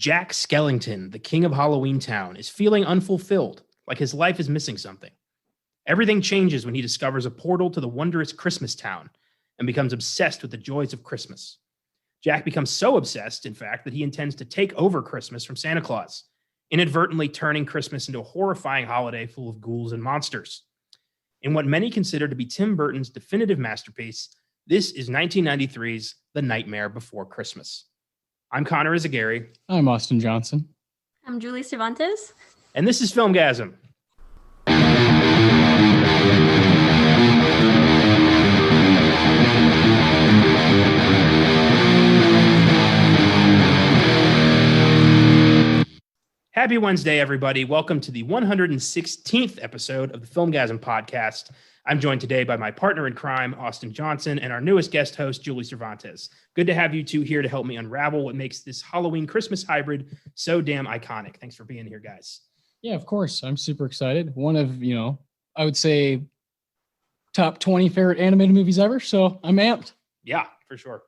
Jack Skellington, the king of Halloween Town, is feeling unfulfilled, like his life is missing something. Everything changes when he discovers a portal to the wondrous Christmas town and becomes obsessed with the joys of Christmas. Jack becomes so obsessed, in fact, that he intends to take over Christmas from Santa Claus, inadvertently turning Christmas into a horrifying holiday full of ghouls and monsters. In what many consider to be Tim Burton's definitive masterpiece, this is 1993's The Nightmare Before Christmas. I'm Connor Eyzaguirre. I'm Austin Johnson. I'm Julie Cervantes. And this is Filmgazm. Happy Wednesday, everybody. Welcome to the 116th episode of the Filmgazm podcast. I'm joined today by my partner in crime, Austin Johnson, and our newest guest host, Julie Cervantes. Good to have you two here to help me unravel what makes this Halloween-Christmas hybrid so damn iconic. Thanks for being here, guys. Yeah, of course. I'm super excited. One of, I would say top 20 favorite animated movies ever, so I'm amped. Yeah, for sure.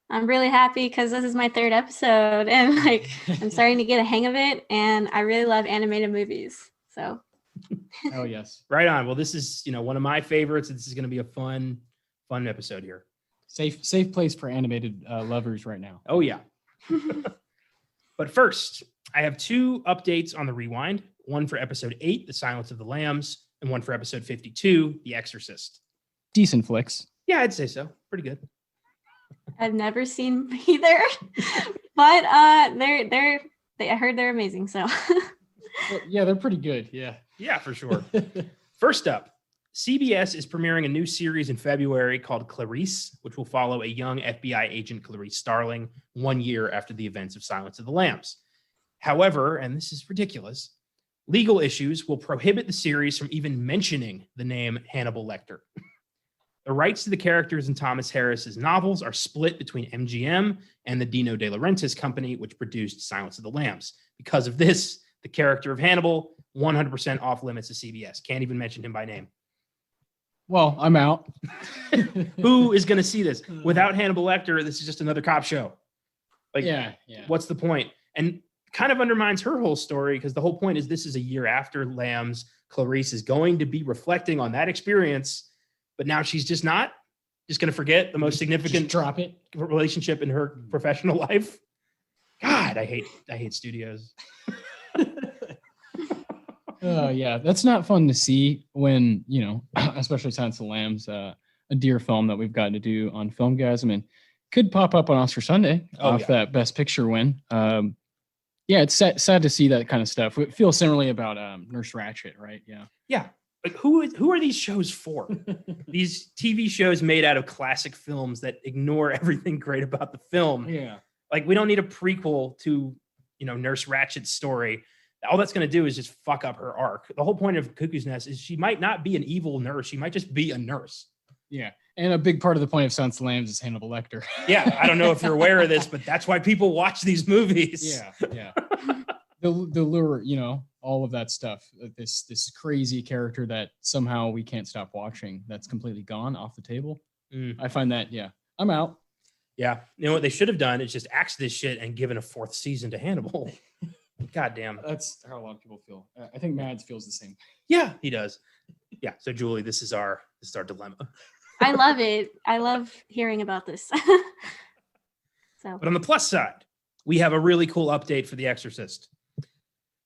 I'm really happy because this is my third episode and I'm starting to get a hang of it, and I really love animated movies. So oh yes. Right on. Well, this is, one of my favorites. This is going to be a fun episode here. Safe place for animated lovers right now. Oh yeah. But first, I have two updates on the rewind. One for episode 8, The Silence of the Lambs, and one for episode 52, The Exorcist. Decent flicks. Yeah, I'd say so. Pretty good. I've never seen either, but I heard they're amazing. So Well, yeah, they're pretty good. Yeah, for sure. First up, CBS is premiering a new series in February called Clarice, which will follow a young FBI agent, Clarice Starling, 1 year after the events of Silence of the Lambs. However, and this is ridiculous, legal issues will prohibit the series from even mentioning the name Hannibal Lecter. The rights to the characters in Thomas Harris's novels are split between MGM and the Dino De Laurentiis company, which produced Silence of the Lambs. Because of this, the character of Hannibal, 100% off limits to CBS. Can't even mention him by name. Well, I'm out. Who is going to see this? Without Hannibal Lecter, this is just another cop show. Yeah. What's the point? And kind of undermines her whole story, because the whole point is this is a year after Lambs. Clarice is going to be reflecting on that experience, but now she's just going to forget the most significant Just drop it relationship in her professional life. God, I hate studios. Yeah, that's not fun to see when, especially Silence of the Lambs, a dear film that we've gotten to do on Filmgazm and could pop up on Oscar Sunday that Best Picture win. Yeah, it's sad to see that kind of stuff. It feels similarly about Nurse Ratched, right? Yeah. Like who are these shows for? These TV shows made out of classic films that ignore everything great about the film. Yeah. Like we don't need a prequel to, Nurse Ratched's story. All that's going to do is just fuck up her arc. The whole point of Cuckoo's Nest is she might not be an evil nurse. She might just be a nurse. Yeah. And a big part of the point of Silence of the Lambs is Hannibal Lecter. Yeah. I don't know if you're aware of this, but that's why people watch these movies. Yeah. The lure, all of that stuff, this crazy character that somehow we can't stop watching, that's completely gone off the table. I find that, I'm out. Yeah. You know what they should have done is just axed this shit and given a 4th season to Hannibal. God damn. That's how a lot of people feel. I think Mads feels the same. Yeah, he does. Yeah. So Julie, this is our dilemma. I love it. I love hearing about this. But on the plus side, we have a really cool update for The Exorcist.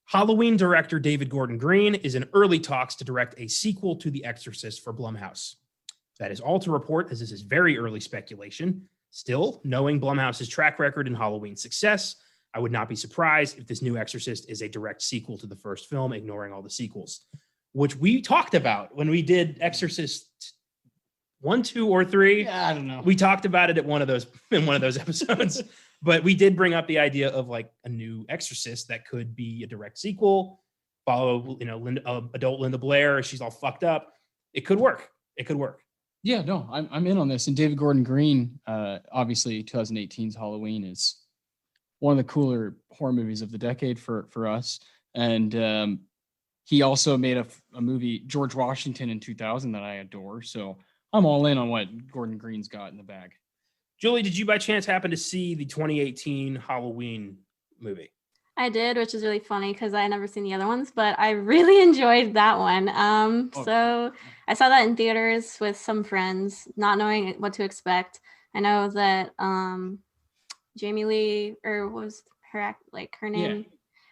Halloween director David Gordon Green is in early talks to direct a sequel to The Exorcist for Blumhouse. That is all to report, as this is very early speculation. Still, knowing Blumhouse's track record in Halloween success, I would not be surprised if this new Exorcist is a direct sequel to the first film, ignoring all the sequels, which we talked about when we did Exorcist 1, 2, or 3. Yeah, I don't know. We talked about it in one of those episodes. But we did bring up the idea of like a new Exorcist that could be a direct sequel, follow, adult Linda Blair. She's all fucked up. It could work. Yeah, no, I'm in on this. And David Gordon Green, obviously 2018's Halloween is one of the cooler horror movies of the decade for us. And he also made a movie, George Washington, in 2000 that I adore. So I'm all in on what Gordon Green's got in the bag. Julie, did you by chance happen to see the 2018 Halloween movie? I did, which is really funny because I had never seen the other ones, but I really enjoyed that one. Oh, So I saw that in theaters with some friends, not knowing what to expect. I know that Jamie Lee, or what was her yeah. name?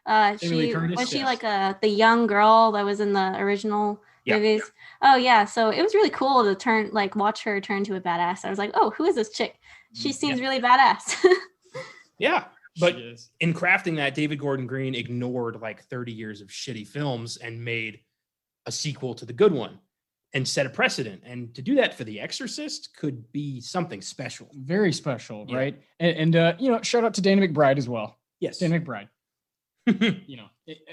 Jamie Lee She Curtis, was she yes. like the young girl that was in the original Yeah. movies. Oh yeah, so it was really cool to watch her turn to a badass. I was like, oh, who is this chick? She seems really badass. Yeah. But She is. in crafting that, David Gordon Green ignored like 30 years of shitty films and made a sequel to the good one and set a precedent. And to do that for The Exorcist could be something special. Very special, Yeah. right? And shout out to Dana McBride as well. Yes. Dana McBride.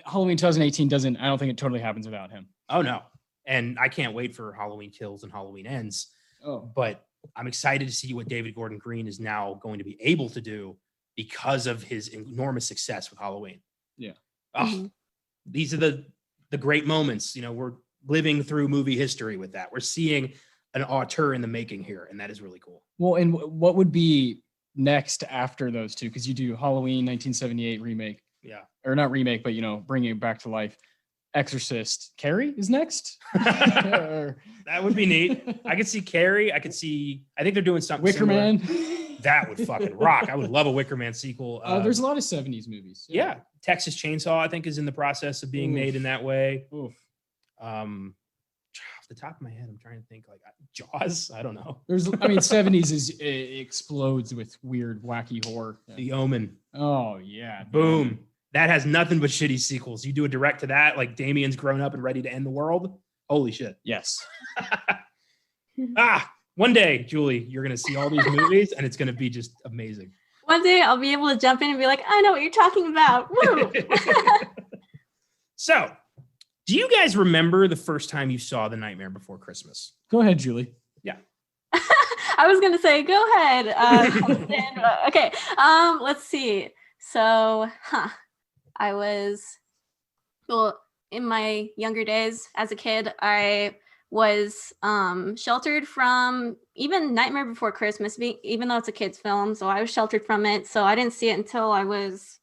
Halloween 2018 doesn't. I don't think it totally happens without him. Oh no. And I can't wait for Halloween Kills and Halloween Ends. Oh, But I'm excited to see what David Gordon Green is now going to be able to do because of his enormous success with Halloween. Yeah. Oh, Mhm. These are the great moments. We're living through movie history with that. We're seeing an auteur in the making here, and that is really cool. well, and what would be next after those two? Because you do Halloween 1978 remake, Yeah. or not remake, but bringing it back to life. Exorcist. Carrie is next. That would be neat. I could see Carrie. I think they're doing something Wicker similar. Man. That would fucking rock. I would love a Wicker Man sequel. There's a lot of 70s movies. Yeah. Texas Chainsaw, I think, is in the process of being Oof. made in that way. Oof. Off the top of my head, I'm trying to think like Jaws. I don't know. 70s it explodes with weird, wacky horror. Yeah. The Omen. Oh yeah. Boom. That has nothing but shitty sequels. You do a direct to that, like Damien's grown up and ready to end the world. Holy shit. Yes. One day, Julie, you're going to see all these movies and it's going to be just amazing. One day I'll be able to jump in and be like, I know what you're talking about. Woo! So, do you guys remember the first time you saw The Nightmare Before Christmas? Go ahead, Julie. I was gonna say, go ahead. Okay. Let's see. So, I was, well, in my younger days as a kid, I was sheltered from even Nightmare Before Christmas, even though it's a kid's film. So I was sheltered from it. So I didn't see it until I was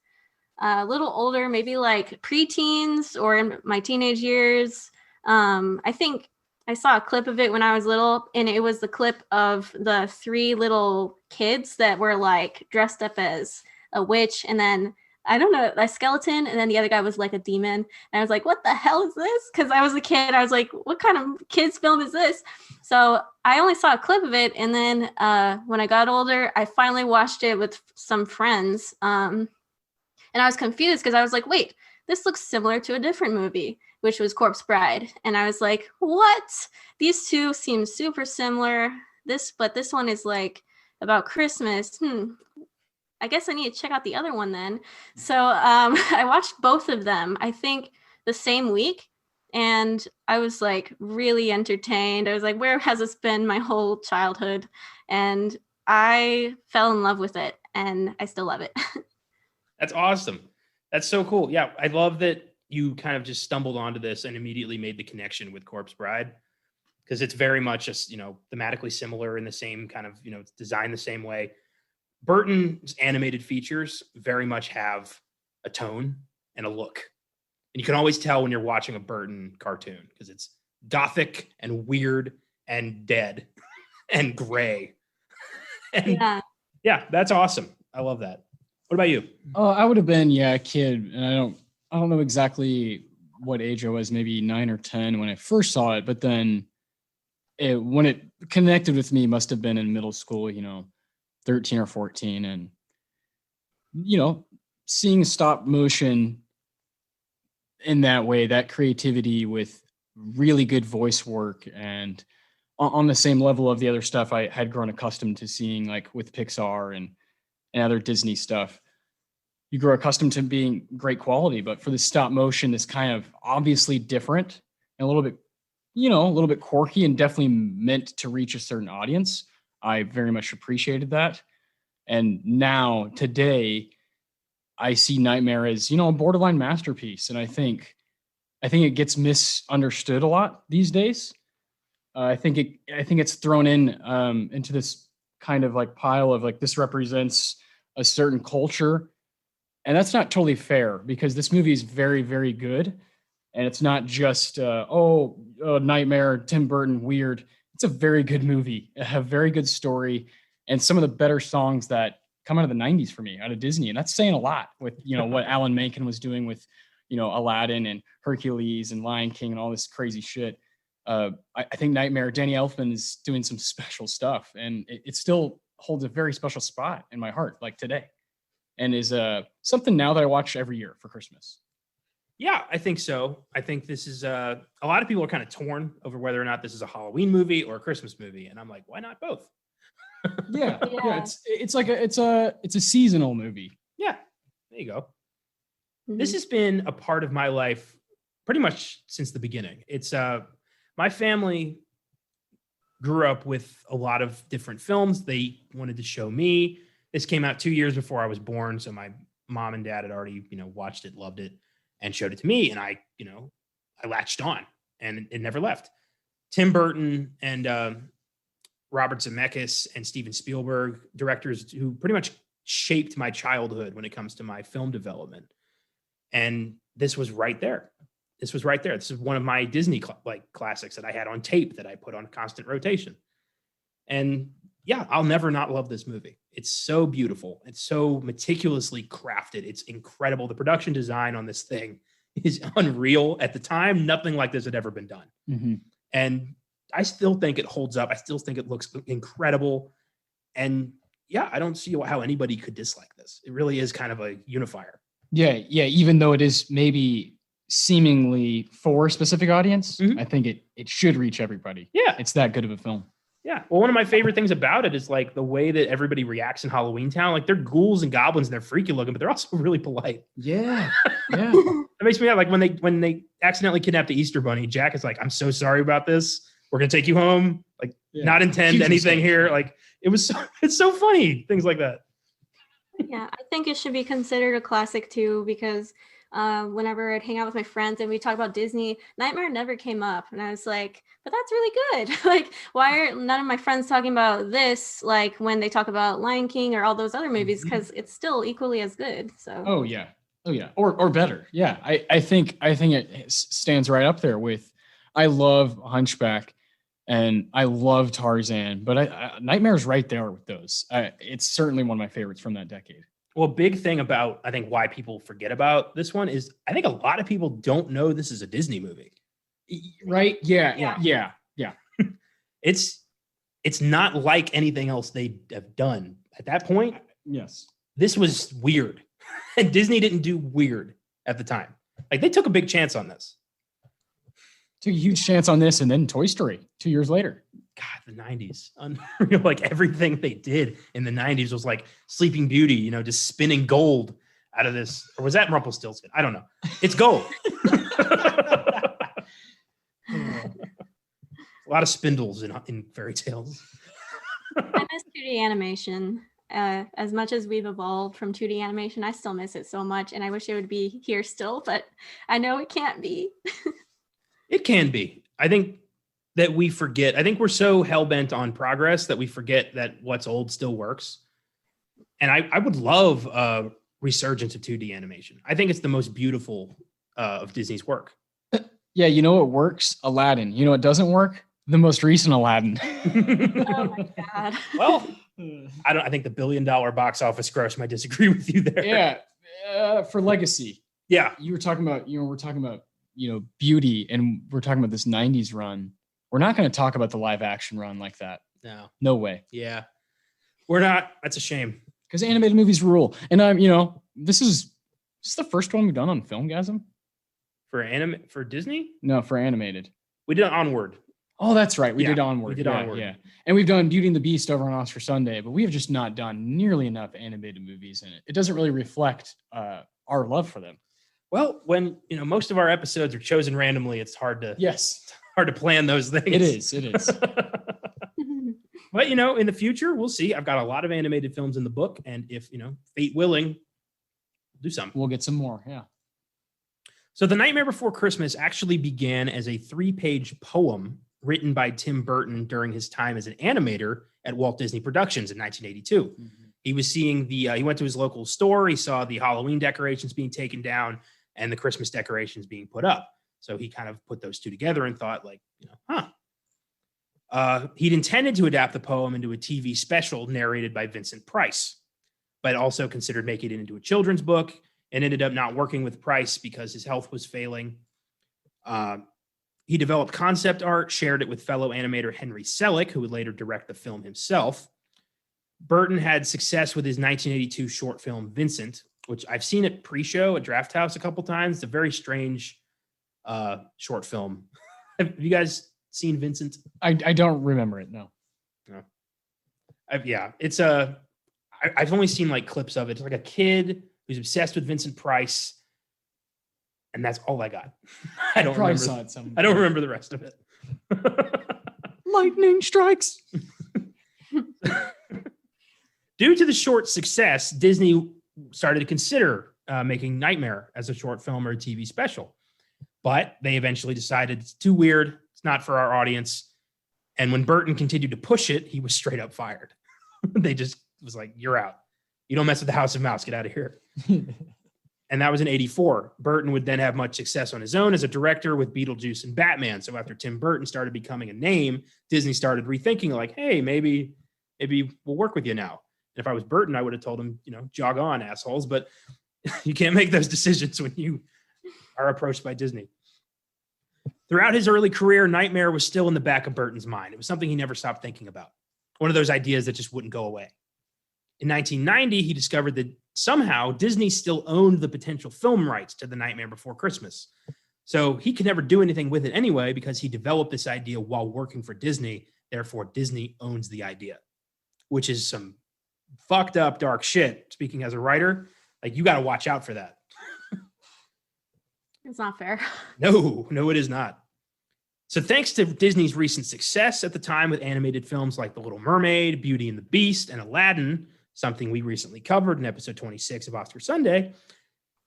a little older, maybe like preteens or in my teenage years. I think I saw a clip of it when I was little, and it was the clip of the three little kids that were like dressed up as a witch, and then I don't know, a skeleton, and then the other guy was like a demon. And I was like, what the hell is this? Because I was a kid. I was like, what kind of kids film is this? So I only saw a clip of it, and then when I got older, I finally watched it with some friends. And I was confused because I was like, wait, this looks similar to a different movie, which was Corpse Bride. And I was like, what? These two seem super similar. But this one is like about Christmas. I guess I need to check out the other one then. So I watched both of them, I think the same week. And I was like really entertained. I was like, where has this been my whole childhood? And I fell in love with it, and I still love it. That's awesome. That's so cool. Yeah, I love that you kind of just stumbled onto this and immediately made the connection with Corpse Bride, because it's very much just, thematically similar in the same kind of, it's designed the same way. Burton's animated features very much have a tone and a look. And you can always tell when you're watching a Burton cartoon because it's gothic and weird and dead and gray. And yeah, that's awesome. I love that. What about you? Oh, I would have been, a kid. And I don't know exactly what age I was, maybe 9 or 10 when I first saw it. But then when it connected with me, must have been in middle school, 13 or 14. And, seeing stop motion in that way, that creativity with really good voice work and on the same level of the other stuff I had grown accustomed to seeing, like with Pixar and other Disney stuff, you grow accustomed to being great quality. But for the stop motion, this kind of obviously different and a little bit quirky and definitely meant to reach a certain audience. I very much appreciated that. And now today I see Nightmare as, a borderline masterpiece. And I think it gets misunderstood a lot these days. I think it's thrown into this kind of like pile of like, this represents a certain culture And that's not totally fair because this movie is very, very good. And it's not just, Nightmare, Tim Burton, weird. It's a very good movie, a very good story, and some of the better songs that come out of the 90s for me, out of Disney. And that's saying a lot with, what Alan Menken was doing with, Aladdin and Hercules and Lion King and all this crazy shit. I think Nightmare, Danny Elfman is doing some special stuff, and it still holds a very special spot in my heart, like today, and is something now that I watch every year for Christmas. Yeah, I think so. I think this is a lot of people are kind of torn over whether or not this is a Halloween movie or a Christmas movie, and I'm like, why not both? Yeah. It's like it's a seasonal movie. Yeah, there you go. Mhm. This has been a part of my life pretty much since the beginning. It's my family grew up with a lot of different films they wanted to show me. This came out 2 years before I was born, so my mom and dad had already, watched it, loved it, and showed it to me, and I latched on, and it never left. Tim Burton and Robert Zemeckis and Steven Spielberg, directors who pretty much shaped my childhood when it comes to my film development. And this was right there. This is one of my Disney classics that I had on tape that I put on constant rotation. And yeah, I'll never not love this movie. It's so beautiful. It's so meticulously crafted. It's incredible. The production design on this thing is unreal. At the time, nothing like this had ever been done. Mm-hmm. And I still think it holds up. I still think it looks incredible. And yeah, I don't see how anybody could dislike this. It really is kind of a unifier. Yeah. Even though it is maybe seemingly for a specific audience, Mhm. I think it should reach everybody. Yeah. It's that good of a film. Yeah. Well, one of my favorite things about it is like the way that everybody reacts in Halloween Town. Like they're ghouls and goblins and they're freaky looking, but they're also really polite. Yeah. Yeah. It makes me laugh. Like when they accidentally kidnap the Easter Bunny, Jack is like, "I'm so sorry about this. We're gonna take you home. Like, Yeah. not intend Huge anything mistake. here." Like it's so funny. Things like that. Yeah, I think it should be considered a classic too, because whenever I'd hang out with my friends and we talk about Disney, Nightmare never came up. And I was like, but that's really good. Like, why are none of my friends talking about this, like when they talk about Lion King or all those other movies? Mhm. Because it's still equally as good. So Oh yeah. Or better. Yeah. I think it stands right up there with. I love Hunchback and I love Tarzan, but Nightmare's right there with those. It's certainly one of my favorites from that decade. Well, big thing about I think why people forget about this one is I think a lot of people don't know this is a Disney movie. Right? Yeah. Yeah. It's not like anything else they have done. At that point, Yes. this was weird. And Disney didn't do weird at the time. Like they took a big chance on this. Took a huge chance on this and then Toy Story 2 years later. God, the 90s. Unreal. Like everything they did in the 90s was like Sleeping Beauty, just spinning gold out of this. Or was that Rumpelstiltskin? I don't know. It's gold. A lot of spindles in fairy tales. I miss 2D animation. As much as we've evolved from 2D animation, I still miss it so much. And I wish it would be here still, but I know it can't be. It can be. I think that we forget. I think we're so hell-bent on progress that we forget that what's old still works. And I would love a resurgence of 2D animation. I think it's the most beautiful of Disney's work. Yeah, you know what works? Aladdin. You know what doesn't work? The most recent Aladdin. Oh my God. Well, I think the $1 billion box office gross might disagree with you there. Yeah, for legacy. Yeah. We're talking about, beauty, and we're talking about this 90s run. We're not going to talk about the live action run like that. No. No way. Yeah. We're not. That's a shame. Because animated movies rule. And this is the first one we've done on Filmgazm. For Disney? No, for animated. We did Onward. Oh, that's right. We Yeah, did Onward. we did Onward. Yeah. And we've done Beauty and the Beast over on Oscar Sunday, but we have just not done nearly enough animated movies in it. It doesn't really reflect our love for them. Well, when most of our episodes are chosen randomly, it's hard to plan those things. It is. But in the future, we'll see. I've got a lot of animated films in the book, and if fate willing, we'll do something. We'll get some more. Yeah. So The Nightmare Before Christmas actually began as a 3-page poem written by Tim Burton during his time as an animator at Walt Disney Productions in 1982. Mm-hmm. He was seeing he went to his local store. He saw the Halloween decorations being taken down and the Christmas decorations being put up. So he kind of put those two together and thought like, he'd intended to adapt the poem into a TV special narrated by Vincent Price, but also considered making it into a children's book and ended up not working with Price because his health was failing. He developed concept art, shared it with fellow animator Henry Selick, who would later direct the film himself. Burton had success with his 1982 short film Vincent, which I've seen at pre-show at Draft House a couple times. It's a very strange short film. Have you guys seen Vincent? I don't remember it. No. It's I've only seen like clips of it. It's like a kid who's obsessed with Vincent Price, and that's all I got. I don't remember the rest of it. Lightning strikes. Due to the short success, Disney started to consider making Nightmare as a short film or a TV special, but they eventually decided it's too weird. It's not for our audience. And when Burton continued to push it, he was straight up fired. They just was like, "You're out. You don't mess with the House of Mouse. Get out of here." And that was in 1984. Burton would then have much success on his own as a director with Beetlejuice and Batman. So after Tim Burton started becoming a name, Disney started rethinking like, "Hey, maybe we'll work with you now." And if I was Burton, I would have told him, jog on, assholes. But you can't make those decisions when you are approached by Disney. Throughout his early career, Nightmare was still in the back of Burton's mind. It was something he never stopped thinking about. One of those ideas that just wouldn't go away. In 1990, he discovered that somehow Disney still owned the potential film rights to The Nightmare Before Christmas. So he could never do anything with it anyway because he developed this idea while working for Disney. Therefore, Disney owns the idea, which is some fucked up dark shit. Speaking as a writer, like you got to watch out for that. It's not fair. No, it is not. So thanks to Disney's recent success at the time with animated films like The Little Mermaid, Beauty and the Beast, and Aladdin, something we recently covered in episode 26 of Oscar Sunday,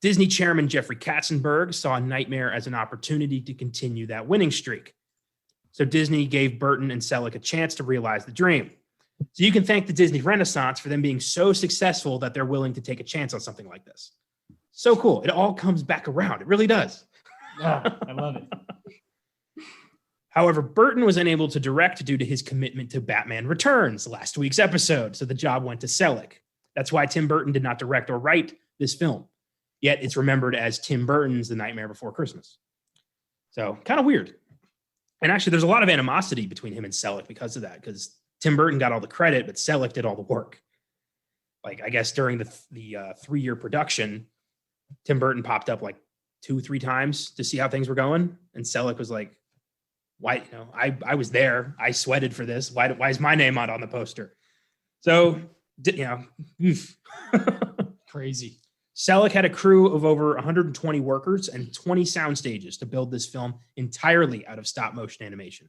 Disney chairman Jeffrey Katzenberg saw Nightmare as an opportunity to continue that winning streak. So Disney gave Burton and Selick a chance to realize the dream. So you can thank the Disney Renaissance for them being so successful that they're willing to take a chance on something like this. So cool. It all comes back around. It really does. Yeah, I love it. However, Burton was unable to direct due to his commitment to Batman Returns, last week's episode, so the job went to Selick. That's why Tim Burton did not direct or write this film. Yet it's remembered as Tim Burton's The Nightmare Before Christmas. So kind of weird. And actually, there's a lot of animosity between him and Selick because of that, because Tim Burton got all the credit, but Selick did all the work. Like, I guess during the 3-year production, Tim Burton popped up like 2-3 times to see how things were going. And Selick was like, "Why, I was there. I sweated for this. Why is my name on the poster?" So, Crazy. Selick had a crew of over 120 workers and 20 sound stages to build this film entirely out of stop motion animation.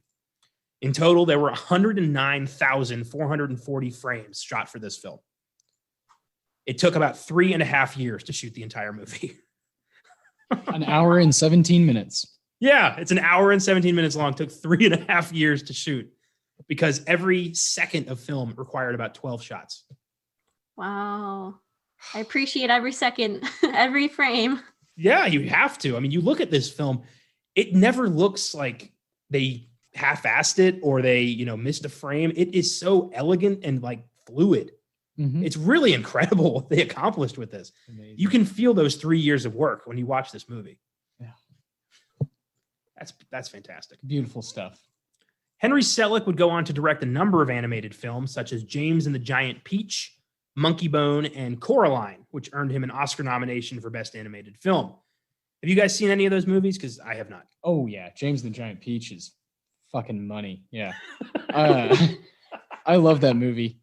In total, there were 109,440 frames shot for this film. It took about 3.5 years to shoot the entire movie. An hour and 17 minutes. Yeah, it's an hour and 17 minutes long. Took 3.5 years to shoot because every second of film required about 12 shots. Wow. I appreciate every second, every frame. Yeah, you have to. I mean, you look at this film, it never looks like they half-assed it or they, missed a frame. It is so elegant and like fluid. Mm-hmm. It's really incredible what they accomplished with this. Amazing. You can feel those 3 years of work when you watch this movie. Yeah. That's fantastic. Beautiful stuff. Henry Selick would go on to direct a number of animated films such as James and the Giant Peach, Monkey Bone, and Coraline, which earned him an Oscar nomination for Best Animated Film. Have you guys seen any of those movies? Because I have not. Oh, yeah. James and the Giant Peach is fucking money. Yeah. I love that movie.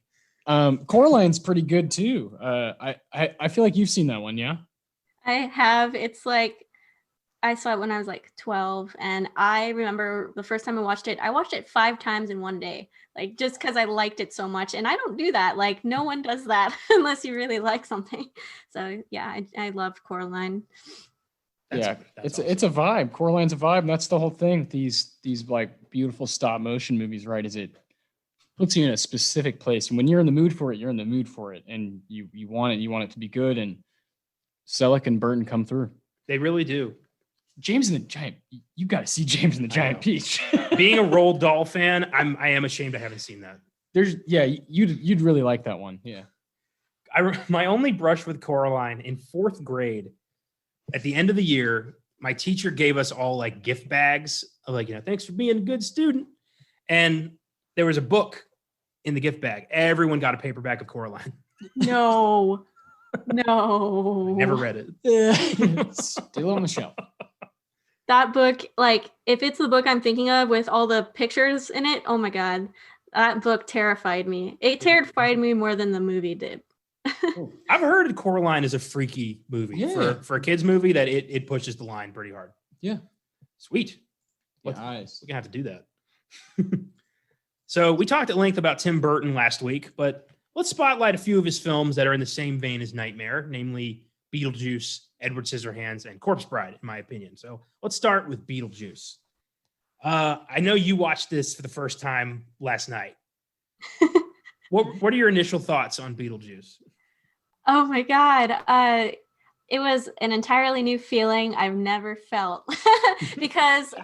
Coraline's pretty good too. I feel like you've seen that one, yeah? I have. It's like, I saw it when I was like 12, and I remember the first time I watched it 5 times in one day, like just because I liked it so much. And I don't do that. Like no one does that unless you really like something. So yeah, I loved Coraline. That's awesome. It's a vibe. Coraline's a vibe. And that's the whole thing. These like beautiful stop motion movies, right? Is it puts you in a specific place. And when you're in the mood for it, you're in the mood for it. And you want it to be good. And Selleck and Burton come through. They really do. James and the Giant, you got to see James and the Giant Peach. Being a Roald Dahl fan, I am ashamed I haven't seen that. You'd really like that one. Yeah. My only brush with Coraline in 4th grade, at the end of the year, my teacher gave us all like gift bags of like, thanks for being a good student. And there was a book in the gift bag. Everyone got a paperback of Coraline. No. Never read it. Still on the shelf. That book, like, if it's the book I'm thinking of with all the pictures in it, oh my God, that book terrified me. It terrified me more than the movie did. I've heard Coraline is a freaky movie for a kid's movie, that it pushes the line pretty hard. Yeah. Sweet. Yeah, We're going to have to do that. So we talked at length about Tim Burton last week, but let's spotlight a few of his films that are in the same vein as Nightmare, namely Beetlejuice, Edward Scissorhands, and Corpse Bride, in my opinion. So let's start with Beetlejuice. I know you watched this for the first time last night. What are your initial thoughts on Beetlejuice? Oh my God. It was an entirely new feeling I've never felt because,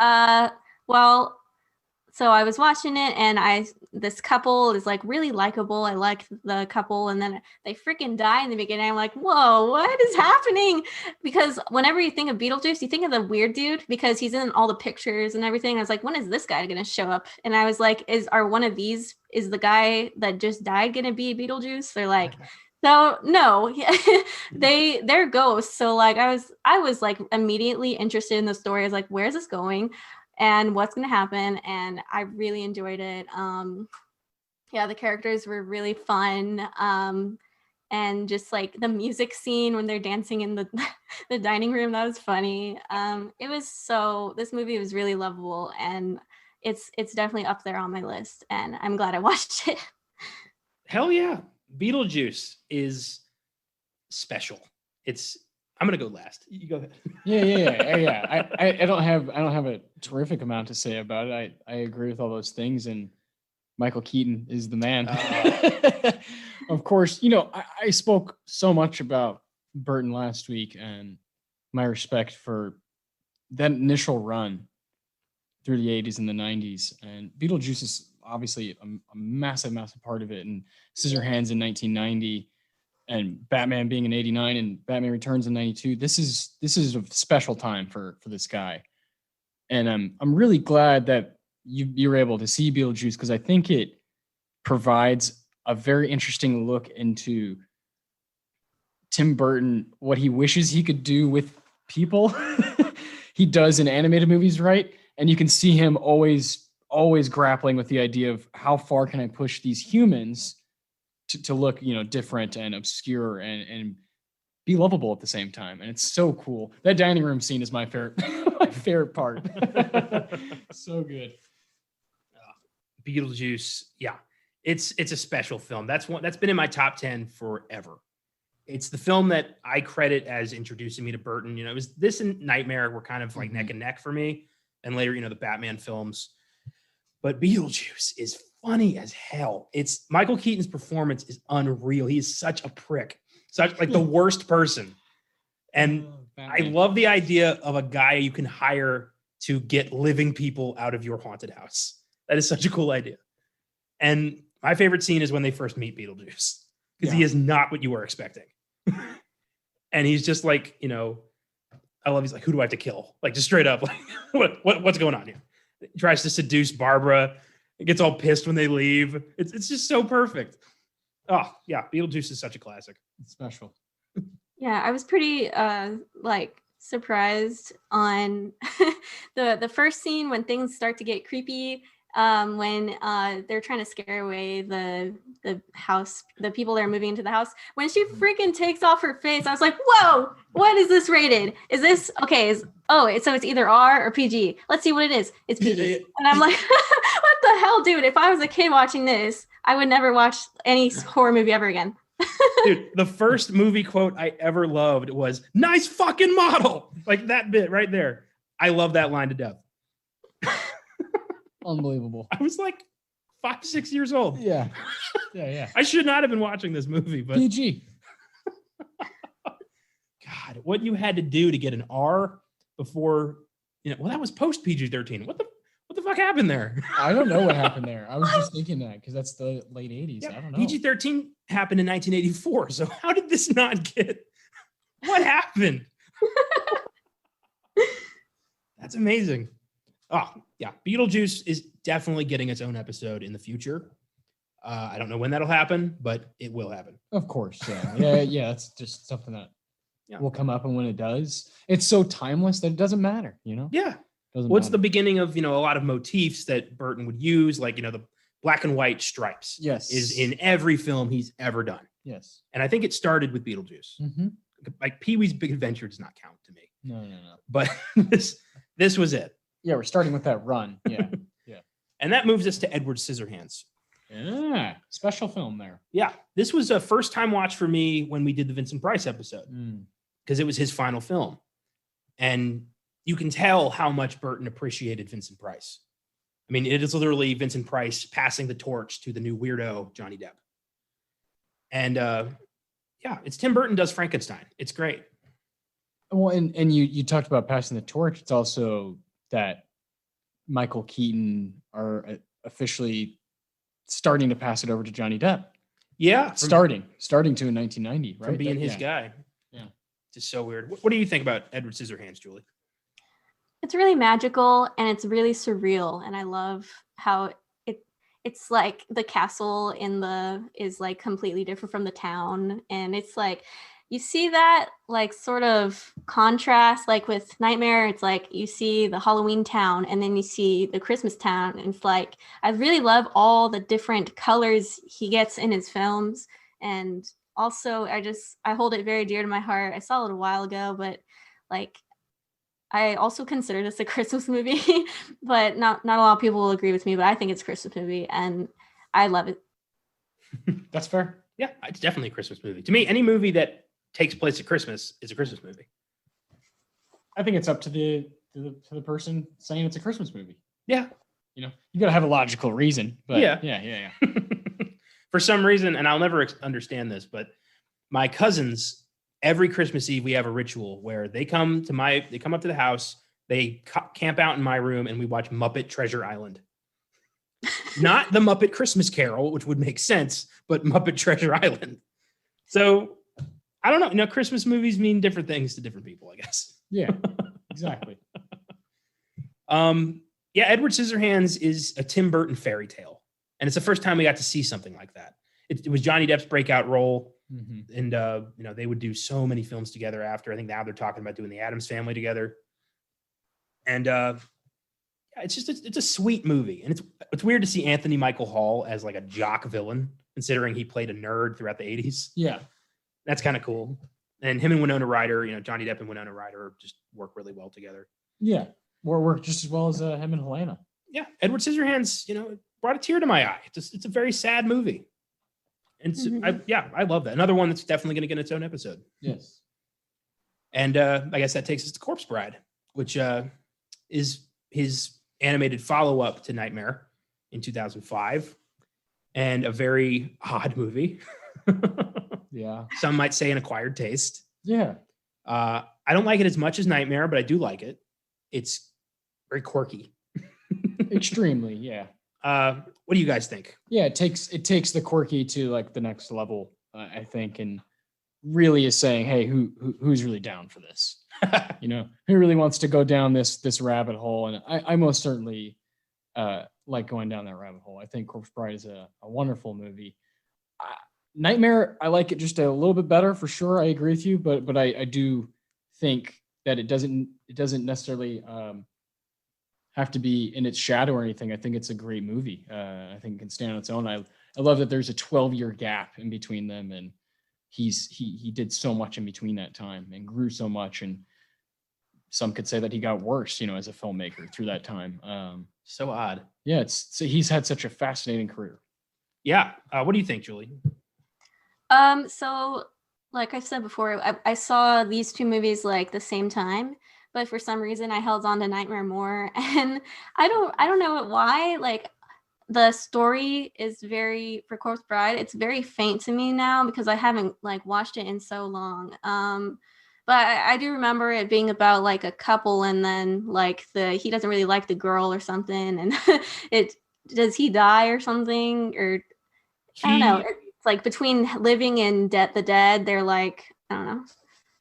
so I was watching it and this couple is like really likable. I like the couple, and then they freaking die in the beginning. I'm like, whoa, what is happening? Because whenever you think of Beetlejuice, you think of the weird dude because he's in all the pictures and everything. I was like, when is this guy going to show up? And I was like, is the guy that just died going to be Beetlejuice? They're like, so no, they're ghosts. So like I was like immediately interested in the story. I was like, where's this going? And what's going to happen? And I really enjoyed it. The characters were really fun. And just like the music scene when they're dancing in the dining room, that was funny. This movie was really lovable, and it's definitely up there on my list, and I'm glad I watched it. Hell yeah. Beetlejuice is special. I'm gonna go last. You go ahead. Yeah. I don't have a terrific amount to say about it. I agree with all those things, and Michael Keaton is the man. Of course, I spoke so much about Burton last week and my respect for that initial run through the 80s and the 90s, and Beetlejuice is obviously a massive part of it, and Scissorhands in 1990. And Batman being in 89 and Batman Returns in 92, this is a special time for this guy. And I'm really glad that you were able to see Beetlejuice, because I think it provides a very interesting look into Tim Burton, what he wishes he could do with people. He does in animated movies, right? And you can see him always grappling with the idea of how far can I push these humans to look, different and obscure and be lovable at the same time. And it's so cool. That dining room scene is my favorite part. So good. Beetlejuice. Yeah. It's a special film. That's been in my top 10 forever. It's the film that I credit as introducing me to Burton. It was this and Nightmare were kind of like neck and neck for me. And later, the Batman films. But Beetlejuice is funny as hell. It's Michael Keaton's performance is unreal. He is such a prick, such like the worst person. And I love the idea of a guy you can hire to get living people out of your haunted house. That is such a cool idea. And my favorite scene is when they first meet Beetlejuice, because he is not what you were expecting. And he's just like, he's like, who do I have to kill? Like, just straight up, like, what's going on here? He tries to seduce Barbara. It gets all pissed when they leave. It's just so perfect. Oh yeah, Beetlejuice is such a classic. It's special. Yeah, I was pretty surprised on the first scene when things start to get creepy. When they're trying to scare away the house, the people that are moving into the house. When she freaking takes off her face, I was like, whoa, what is this rated? Is this okay? So it's either R or PG. Let's see what it is. It's PG. And I'm like, what the hell, dude? If I was a kid watching this, I would never watch any horror movie ever again. Dude, the first movie quote I ever loved was "nice fucking model." Like that bit right there. I love that line to death. Unbelievable. I was like 5, 6 years old. Yeah. Yeah. I should not have been watching this movie, but PG. God, what you had to do to get an R before, well, that was post PG-13. What the fuck happened there? I don't know what happened there. I was just thinking that because that's the late 80s. Yeah, I don't know. PG-13 happened in 1984. So how did this not get? What happened? That's amazing. Oh, yeah. Beetlejuice is definitely getting its own episode in the future. I don't know when that'll happen, but it will happen. Of course. Yeah. That's just something that will come up. And when it does, it's so timeless that it doesn't matter, Yeah. Doesn't What's matter. the beginning of, a lot of motifs that Burton would use, like, the black and white stripes. Yes. Is in every film he's ever done. Yes. And I think it started with Beetlejuice. Mm-hmm. Like Pee-wee's Big Adventure does not count to me. No. But this was it. Yeah, we're starting with that run. Yeah. And that moves us to Edward Scissorhands. Yeah. Special film there. Yeah. This was a first time watch for me when we did the Vincent Price episode, because it was his final film. And you can tell how much Burton appreciated Vincent Price. I mean, it is literally Vincent Price passing the torch to the new weirdo, Johnny Depp. And it's Tim Burton does Frankenstein. It's great. Well, and you talked about passing the torch. It's also that Michael Keaton are officially starting to pass it over to Johnny Depp. Yeah. Starting to in 1990, right? From being his guy. Yeah. Just so weird. What do you think about Edward Scissorhands, Julie? It's really magical and it's really surreal. And I love how it's like the castle is like completely different from the town. And it's like, you see that like sort of contrast, like with Nightmare, it's like you see the Halloween town and then you see the Christmas town. And it's like, I really love all the different colors he gets in his films. And also I hold it very dear to my heart. I saw it a while ago, but like, I also consider this a Christmas movie, but not a lot of people will agree with me, but I think it's a Christmas movie and I love it. That's fair. Yeah, it's definitely a Christmas movie. To me, any movie that takes place at Christmas is a Christmas movie. I think it's up to the person saying it's a Christmas movie. Yeah. You got to have a logical reason, but yeah. For some reason, and I'll never understand this, but my cousins, every Christmas Eve, we have a ritual where they come up to the house, they camp out in my room, and we watch Muppet Treasure Island. Not the Muppet Christmas Carol, which would make sense, but Muppet Treasure Island. So I don't know. Christmas movies mean different things to different people, I guess. Yeah, exactly. Edward Scissorhands is a Tim Burton fairy tale, and it's the first time we got to see something like that. It was Johnny Depp's breakout role. Mm-hmm. And they would do so many films together after. I think now they're talking about doing the Addams Family together. And it's a sweet movie. And it's weird to see Anthony Michael Hall as like a jock villain, considering he played a nerd throughout the 80s. Yeah. That's kind of cool. And him and Winona Ryder, Johnny Depp and Winona Ryder just work really well together. Yeah. Work just as well as him and Helena. Yeah. Edward Scissorhands, brought a tear to my eye. It's a very sad movie. And so, I love that. Another one that's definitely going to get its own episode. Yes. And I guess that takes us to Corpse Bride, which is his animated follow-up to Nightmare in 2005, and a very odd movie. Yeah. Some might say an acquired taste. Yeah. I don't like it as much as Nightmare, but I do like it. It's very quirky. Extremely, yeah. What do you guys think? Yeah, it takes the quirky to like the next level, I think, and really is saying, hey, who's really down for this? Who really wants to go down this rabbit hole? And I most certainly like going down that rabbit hole. I think Corpse Bride is a wonderful movie. Nightmare, I like it just a little bit better for sure. I agree with you, but I do think that it doesn't necessarily have to be in its shadow or anything. I think it's a great movie. I think it can stand on its own. I love that there's a 12-year gap in between them, and he did so much in between that time and grew so much. And some could say that he got worse, as a filmmaker through that time. So odd. Yeah, he's had such a fascinating career. Yeah. What do you think, Julie? So like I said before, I saw these two movies like the same time, but for some reason I held on to Nightmare more, and I don't know why. Like the story is very for Corpse Bride. It's very faint to me now because I haven't like watched it in so long. But I do remember it being about like a couple, and then like he doesn't really like the girl or something, and does he die or something, or I don't know. It's like between living and the dead, they're like, I don't know.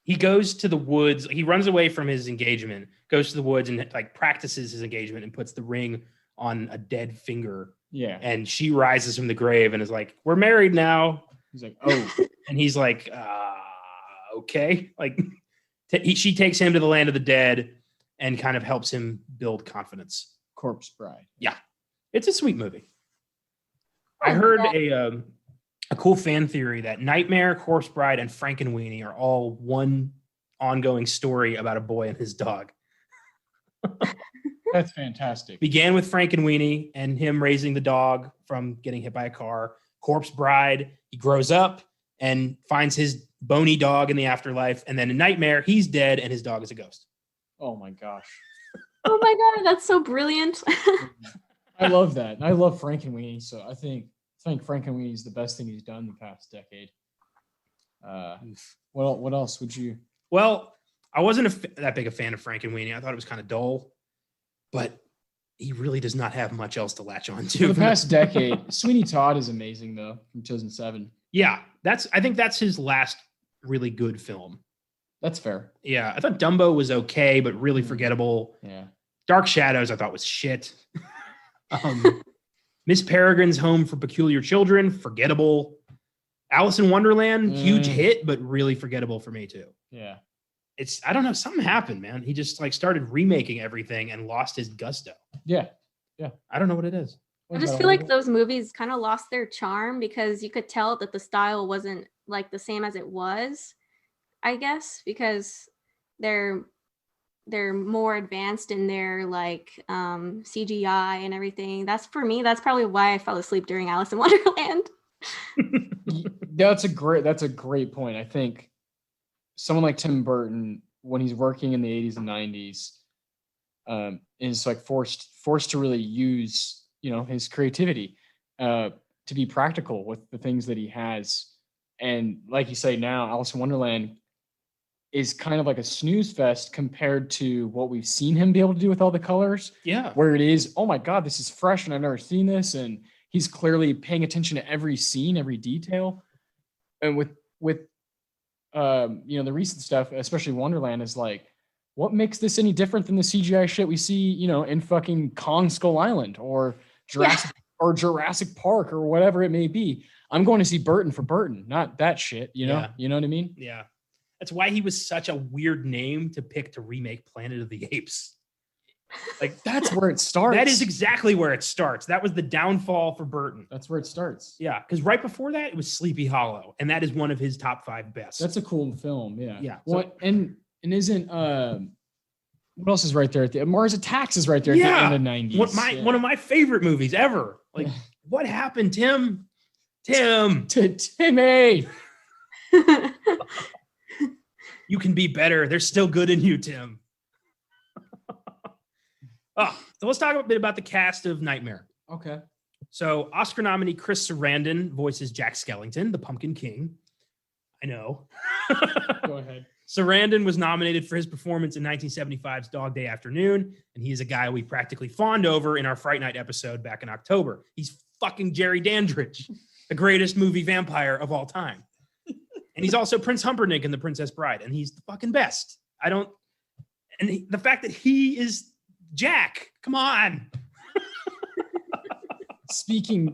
He goes to the woods. He runs away from his engagement, goes to the woods and like practices his engagement and puts the ring on a dead finger. Yeah. And she rises from the grave and is like, "We're married now." He's like, "Oh." And he's like, okay. Like she takes him to the land of the dead and kind of helps him build confidence. Corpse Bride. Yeah. It's a sweet movie. I heard a cool fan theory that Nightmare, Corpse Bride, and Frankenweenie are all one ongoing story about a boy and his dog. That's fantastic. Began with Frankenweenie and him raising the dog from getting hit by a car. Corpse Bride, he grows up and finds his bony dog in the afterlife. And then in Nightmare, he's dead and his dog is a ghost. Oh my gosh. Oh my God, that's so brilliant. I love that. I love Frankenweenie, so I think Frankenweenie is the best thing he's done the past decade. What else would you? Well, I wasn't that big a fan of Frankenweenie. I thought it was kind of dull, but he really does not have much else to latch on to. For the past decade, Sweeney Todd is amazing though, from 2007. Yeah, I think that's his last really good film. That's fair. Yeah, I thought Dumbo was okay, but really forgettable. Yeah. Dark Shadows I thought was shit. Miss Peregrine's Home for Peculiar Children, forgettable. Alice in Wonderland, huge hit, but really forgettable for me too. Yeah. I don't know, something happened, man. He just like started remaking everything and lost his gusto. Yeah. Yeah. I don't know what it is. I just feel like those movies kind of lost their charm because you could tell that the style wasn't like the same as it was, I guess, because they're more advanced in their like CGI and everything. That's probably why I fell asleep during Alice in Wonderland. That's a great point. I think someone like Tim Burton, when he's working in the 80s and 90s, is like forced to really use, his creativity to be practical with the things that he has. And like you say now, Alice in Wonderland is kind of like a snooze fest compared to what we've seen him be able to do with all the colors. Yeah. Where it is, oh my God, this is fresh and I've never seen this. And he's clearly paying attention to every scene, every detail. And with the recent stuff, especially Wonderland, is like, what makes this any different than the CGI shit we see, in fucking Kong Skull Island or Jurassic Park or whatever it may be? I'm going to see Burton for Burton, not that shit, you know? You know what I mean? Yeah. That's why he was such a weird name to pick to remake Planet of the Apes. Like that's where it starts. That is exactly where it starts. That was the downfall for Burton. That's where it starts. Yeah, because right before that, it was Sleepy Hollow, and that is one of his top 5 best. That's a cool film. Yeah. Yeah. What and isn't what else is right there at the Mars Attacks is right there at the end of the 90s. One of my favorite movies ever. Like, what happened, Tim? Timmy. You can be better. There's still good in you, Tim. So let's talk a bit about the cast of Nightmare. Okay. So Oscar nominee Chris Sarandon voices Jack Skellington, the Pumpkin King. I know. Go ahead. Sarandon was nominated for his performance in 1975's Dog Day Afternoon, and he is a guy we practically fawned over in our Fright Night episode back in October. He's fucking Jerry Dandridge, the greatest movie vampire of all time. And he's also Prince Humperdinck in The Princess Bride, and he's the fucking best. The fact that he is Jack, come on. Speaking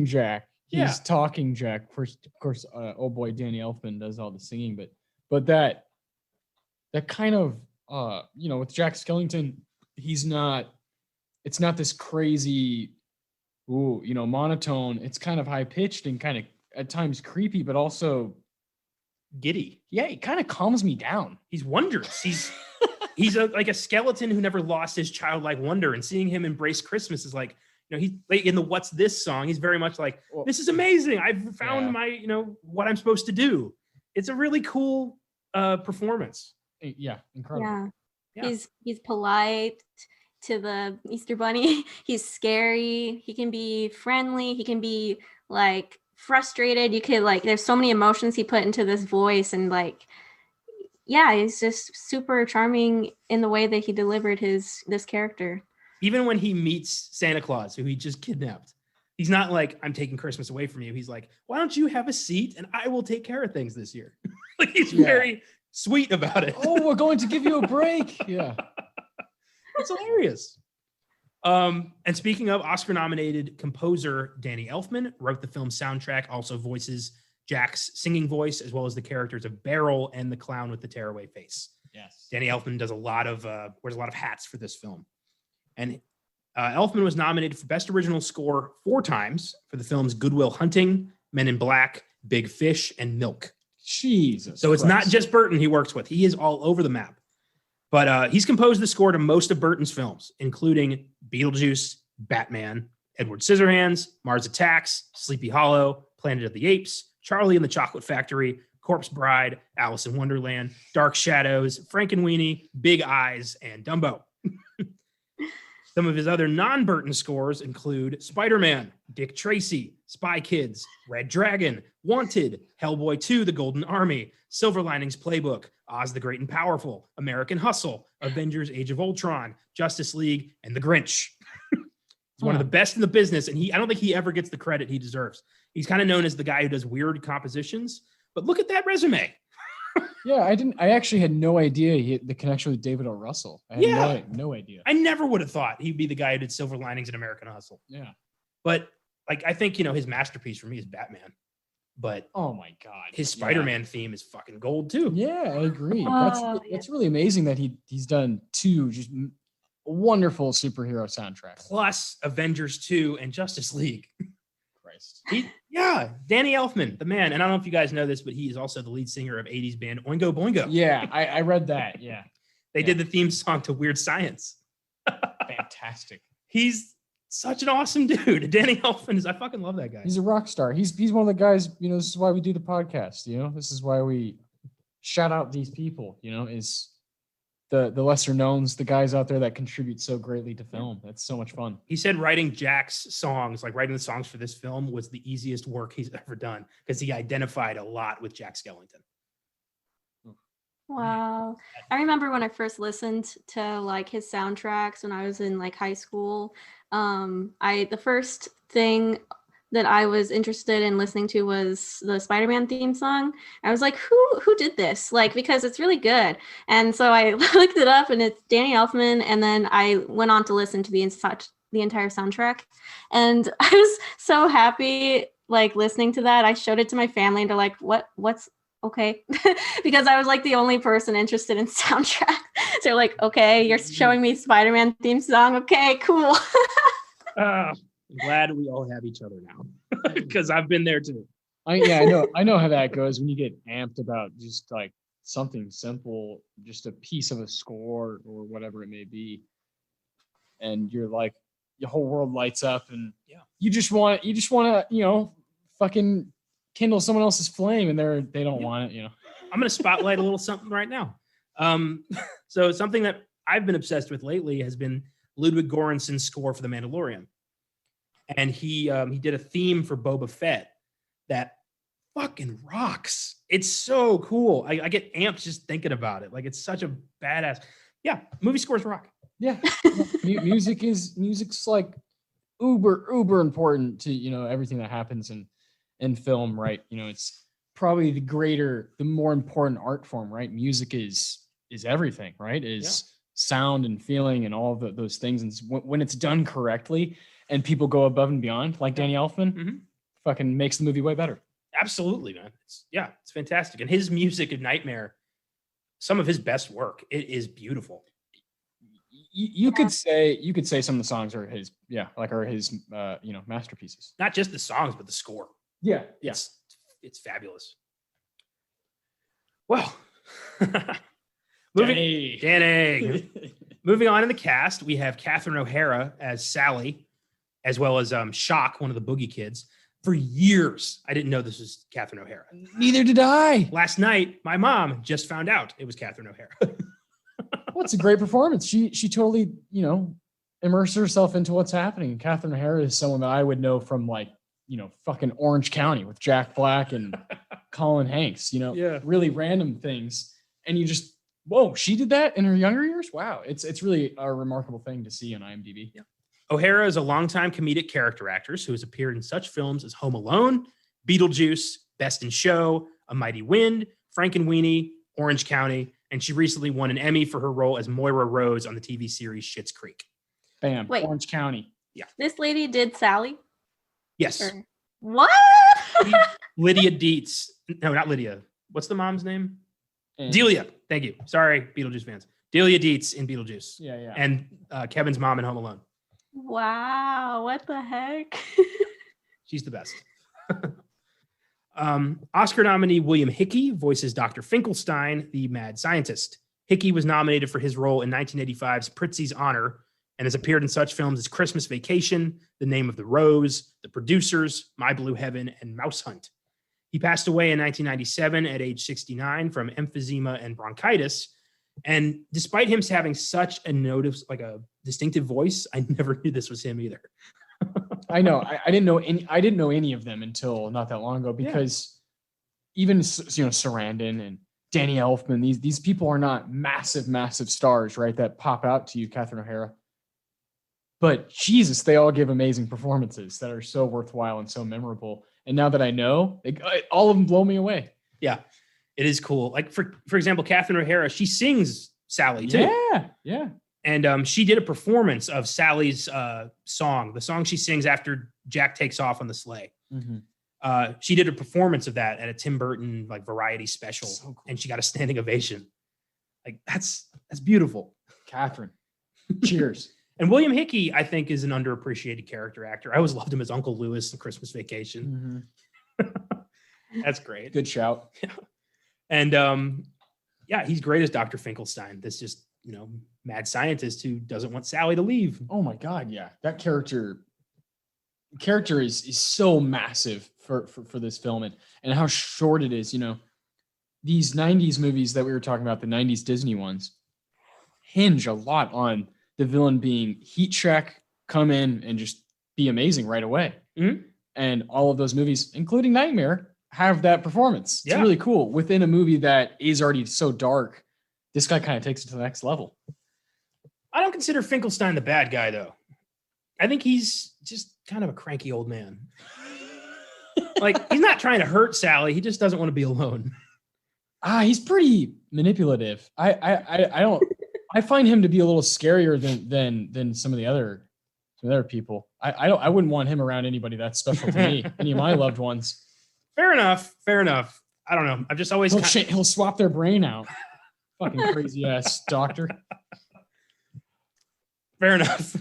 Jack, he's talking Jack. First, of course, oh boy, Danny Elfman does all the singing, but that kind of with Jack Skellington, it's not this crazy, monotone. It's kind of high pitched and kind of at times creepy, but also giddy. Yeah, it kind of calms me down. He's wondrous. He's like a skeleton who never lost his childlike wonder, and seeing him embrace Christmas is like, he's like in the What's This song, he's very much like, this is amazing. I've found my, what I'm supposed to do. It's a really cool performance. Yeah, incredible. Yeah. He's polite. to the Easter Bunny. He's scary. He can be friendly. He can be like frustrated. You could like, there's so many emotions he put into this voice, and like, yeah, he's just super charming in the way that he delivered this character. Even when he meets Santa Claus, who he just kidnapped, he's not like, I'm taking Christmas away from you. He's like, why don't you have a seat and I will take care of things this year? Like, he's very sweet about it. Oh, we're going to give you a break. Yeah. It's hilarious. And speaking of, Oscar-nominated composer Danny Elfman wrote the film's soundtrack, also voices Jack's singing voice, as well as the characters of Beryl and the clown with the tearaway face. Yes. Danny Elfman does wears a lot of hats for this film. And Elfman was nominated for Best Original Score 4 times for the films Good Will Hunting, Men in Black, Big Fish, and Milk. Jesus. So it's not just Burton he works with. He is all over the map. But he's composed the score to most of Burton's films, including Beetlejuice, Batman, Edward Scissorhands, Mars Attacks, Sleepy Hollow, Planet of the Apes, Charlie and the Chocolate Factory, Corpse Bride, Alice in Wonderland, Dark Shadows, Frankenweenie, Big Eyes, and Dumbo. Some of his other non-Burton scores include Spider-Man, Dick Tracy, Spy Kids, Red Dragon, Wanted, Hellboy 2, The Golden Army, Silver Linings Playbook, Oz the Great and Powerful, American Hustle, Avengers Age of Ultron, Justice League, and The Grinch. He's one of the best in the business, and I don't think he ever gets the credit he deserves. He's kind of known as the guy who does weird compositions, but look at that resume. Yeah, I actually had no idea the connection with David O. Russell. I had no idea. I never would have thought he'd be the guy who did Silver Linings and American Hustle. Yeah. But like, I think, his masterpiece for me is Batman. But oh my God, his Spider-Man theme is fucking gold too. Yeah, I agree. Oh, That's really amazing that he's done 2 just wonderful superhero soundtracks. Plus Avengers 2 and Justice League. Christ. Danny Elfman, the man. And I don't know if you guys know this, but he is also the lead singer of 80s band Oingo Boingo. Yeah, I read that. Yeah. They did the theme song to Weird Science. Fantastic. He's such an awesome dude. Danny Elfman I fucking love that guy. He's a rock star. He's one of the guys, this is why we do the podcast, this is why we shout out these people, is the lesser knowns, the guys out there that contribute so greatly to film. That's so much fun. He said writing Jack's songs, like writing the songs for this film, was the easiest work he's ever done because he identified a lot with Jack Skellington. Wow. I remember when I first listened to like his soundtracks when I was in like high school. The first thing that I was interested in listening to was the Spider-Man theme song. I was like, who did this? Like, because it's really good. And so I looked it up, and it's Danny Elfman. And then I went on to listen to the entire soundtrack. And I was so happy, like, listening to that. I showed it to my family, and they're like, what's okay? Because I was like the only person interested in soundtrack. So they're like, okay, you're showing me Spider-Man theme song. Okay, cool. I'm glad we all have each other now because I've been there too. I know how that goes when you get amped about just like something simple, just a piece of a score or whatever it may be, and you're like, your whole world lights up, and you just want to fucking kindle someone else's flame, and they don't want it. I'm gonna spotlight a little something right now. So something that I've been obsessed with lately has been Ludwig Göransson's score for The Mandalorian. And he did a theme for Boba Fett that fucking rocks. It's so cool. I get amped just thinking about it. Like, it's such a badass. Yeah, movie scores rock. Yeah. Music's like uber important to, everything that happens in film, right? It's probably the more important art form, right? Music is everything, right? Sound and feeling and all of those things. And when it's done correctly, and people go above and beyond, like Danny Elfman, fucking makes the movie way better. Absolutely, man. It's fantastic. And his music of Nightmare, some of his best work. It is beautiful. You could say some of the songs are his masterpieces. Not just the songs, but the score. Yeah. It's fabulous. Well, Danny. Moving on in the cast, we have Catherine O'Hara as Sally, as well as Shock, one of the Boogie Kids. For years, I didn't know this was Catherine O'Hara. Neither did I. Last night, my mom just found out it was Catherine O'Hara. Well, it's a great performance. She totally, immerse herself into what's happening. And Catherine O'Hara is someone that I would know from like, fucking Orange County with Jack Black and Colin Hanks, Yeah. really random things. And you just, whoa, she did that in her younger years? Wow. It's really a remarkable thing to see on IMDb. Yeah. O'Hara is a longtime comedic character actress who has appeared in such films as Home Alone, Beetlejuice, Best in Show, A Mighty Wind, Frankenweenie, Orange County, and she recently won an Emmy for her role as Moira Rose on the TV series Schitt's Creek. Bam. Wait. Orange County. This lady did Sally? Yes. Or- what? Lydia Dietz. No, not Lydia. What's the mom's name? And- Delia. Thank you. Sorry, Beetlejuice fans. Delia Dietz in Beetlejuice. Yeah. And Kevin's mom in Home Alone. Wow, what the heck? She's the best. Oscar nominee William Hickey voices Dr. Finkelstein, the mad scientist. Hickey was nominated for his role in 1985's Prizzi's Honor and has appeared in such films as Christmas Vacation, The Name of the Rose, The Producers, My Blue Heaven, and Mouse Hunt. He passed away in 1997 at age 69 from emphysema and bronchitis. And despite him having such a distinctive voice, I never knew this was him either. I know. I didn't know any of them until not that long ago, because even Sarandon and Danny Elfman, these people are not massive stars, right? That pop out to you, Catherine O'Hara. But Jesus, they all give amazing performances that are so worthwhile and so memorable. And now that I know, all of them blow me away. Yeah, it is cool. Like for example, Catherine O'Hara, she sings Sally too. Yeah. And she did a performance of Sally's song, the song she sings after Jack takes off on the sleigh. Mm-hmm. She did a performance of that at a Tim Burton like variety special, So cool. and she got a standing ovation. Like that's beautiful. Catherine, cheers. And William Hickey, I think, is an underappreciated character actor. I always loved him as Uncle Lewis in Christmas Vacation. Mm-hmm. That's great. Good shout. And he's great as Dr. Finkelstein. This just, mad scientist who doesn't want Sally to leave. Oh my God, yeah. That character is so massive for this film, and how short it is. These 90s movies that we were talking about, the 90s Disney ones, hinge a lot on the villain being heat check, come in and just be amazing right away. Mm-hmm. And all of those movies, including Nightmare, have that performance. It's Yeah. really cool. Within a movie that is already so dark, this guy kind of takes it to the next level. I don't consider Finkelstein the bad guy, though. I think he's just kind of a cranky old man. Like, he's not trying to hurt Sally. He just doesn't want to be alone. He's pretty manipulative. I find him to be a little scarier than some of the other people. I wouldn't want him around anybody that's special to me, any of my loved ones. Fair enough. I don't know. I've just always... He'll swap their brain out. Fucking crazy ass doctor. Fair enough.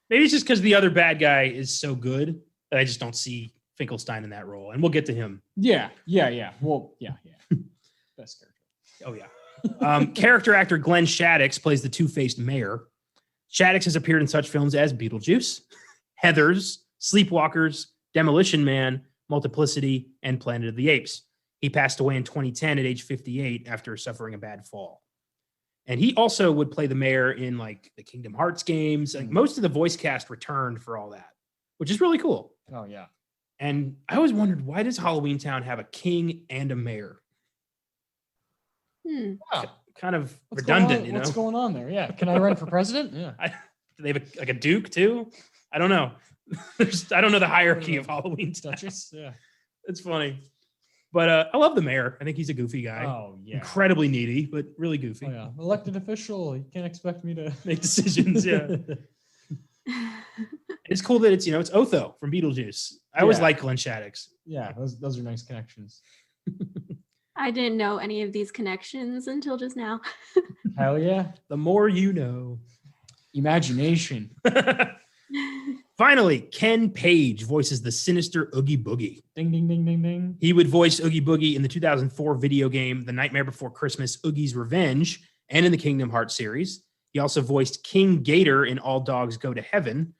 Maybe it's just because the other bad guy is so good that I just don't see Finkelstein in that role. And we'll get to him. Yeah. Well, yeah. Best character. Oh, yeah. Character actor Glenn Shaddix plays the two-faced mayor. Shaddix has appeared in such films as Beetlejuice, Heathers, Sleepwalkers, Demolition Man, Multiplicity, and Planet of the Apes. He passed away in 2010 at age 58 after suffering a bad fall. And he also would play the mayor in like the Kingdom Hearts games. Like most of the voice cast returned for all that, which is really cool. Oh, yeah. And I always wondered, why does Halloween Town have a king and a mayor? Wow. Kind of What's redundant, What's going on there? Yeah. Can I run for president? Yeah. Do they have a duke too? I don't know. I don't know the hierarchy of Halloween Town. Duchess? Yeah. It's funny. But I love the mayor. I think he's a goofy guy. Oh, yeah. Incredibly needy, but really goofy. Oh, yeah. Elected official. You can't expect me to Make decisions. Yeah. It's cool that it's Otho from Beetlejuice. I always like Glenn Shaddix. Yeah, those are nice connections. I didn't know any of these connections until just now. Hell yeah. The more you know. Imagination. Finally, Ken Page voices the sinister Oogie Boogie. Ding, ding, ding, ding, ding. He would voice Oogie Boogie in the 2004 video game The Nightmare Before Christmas, Oogie's Revenge, and in the Kingdom Hearts series. He also voiced King Gator in All Dogs Go to Heaven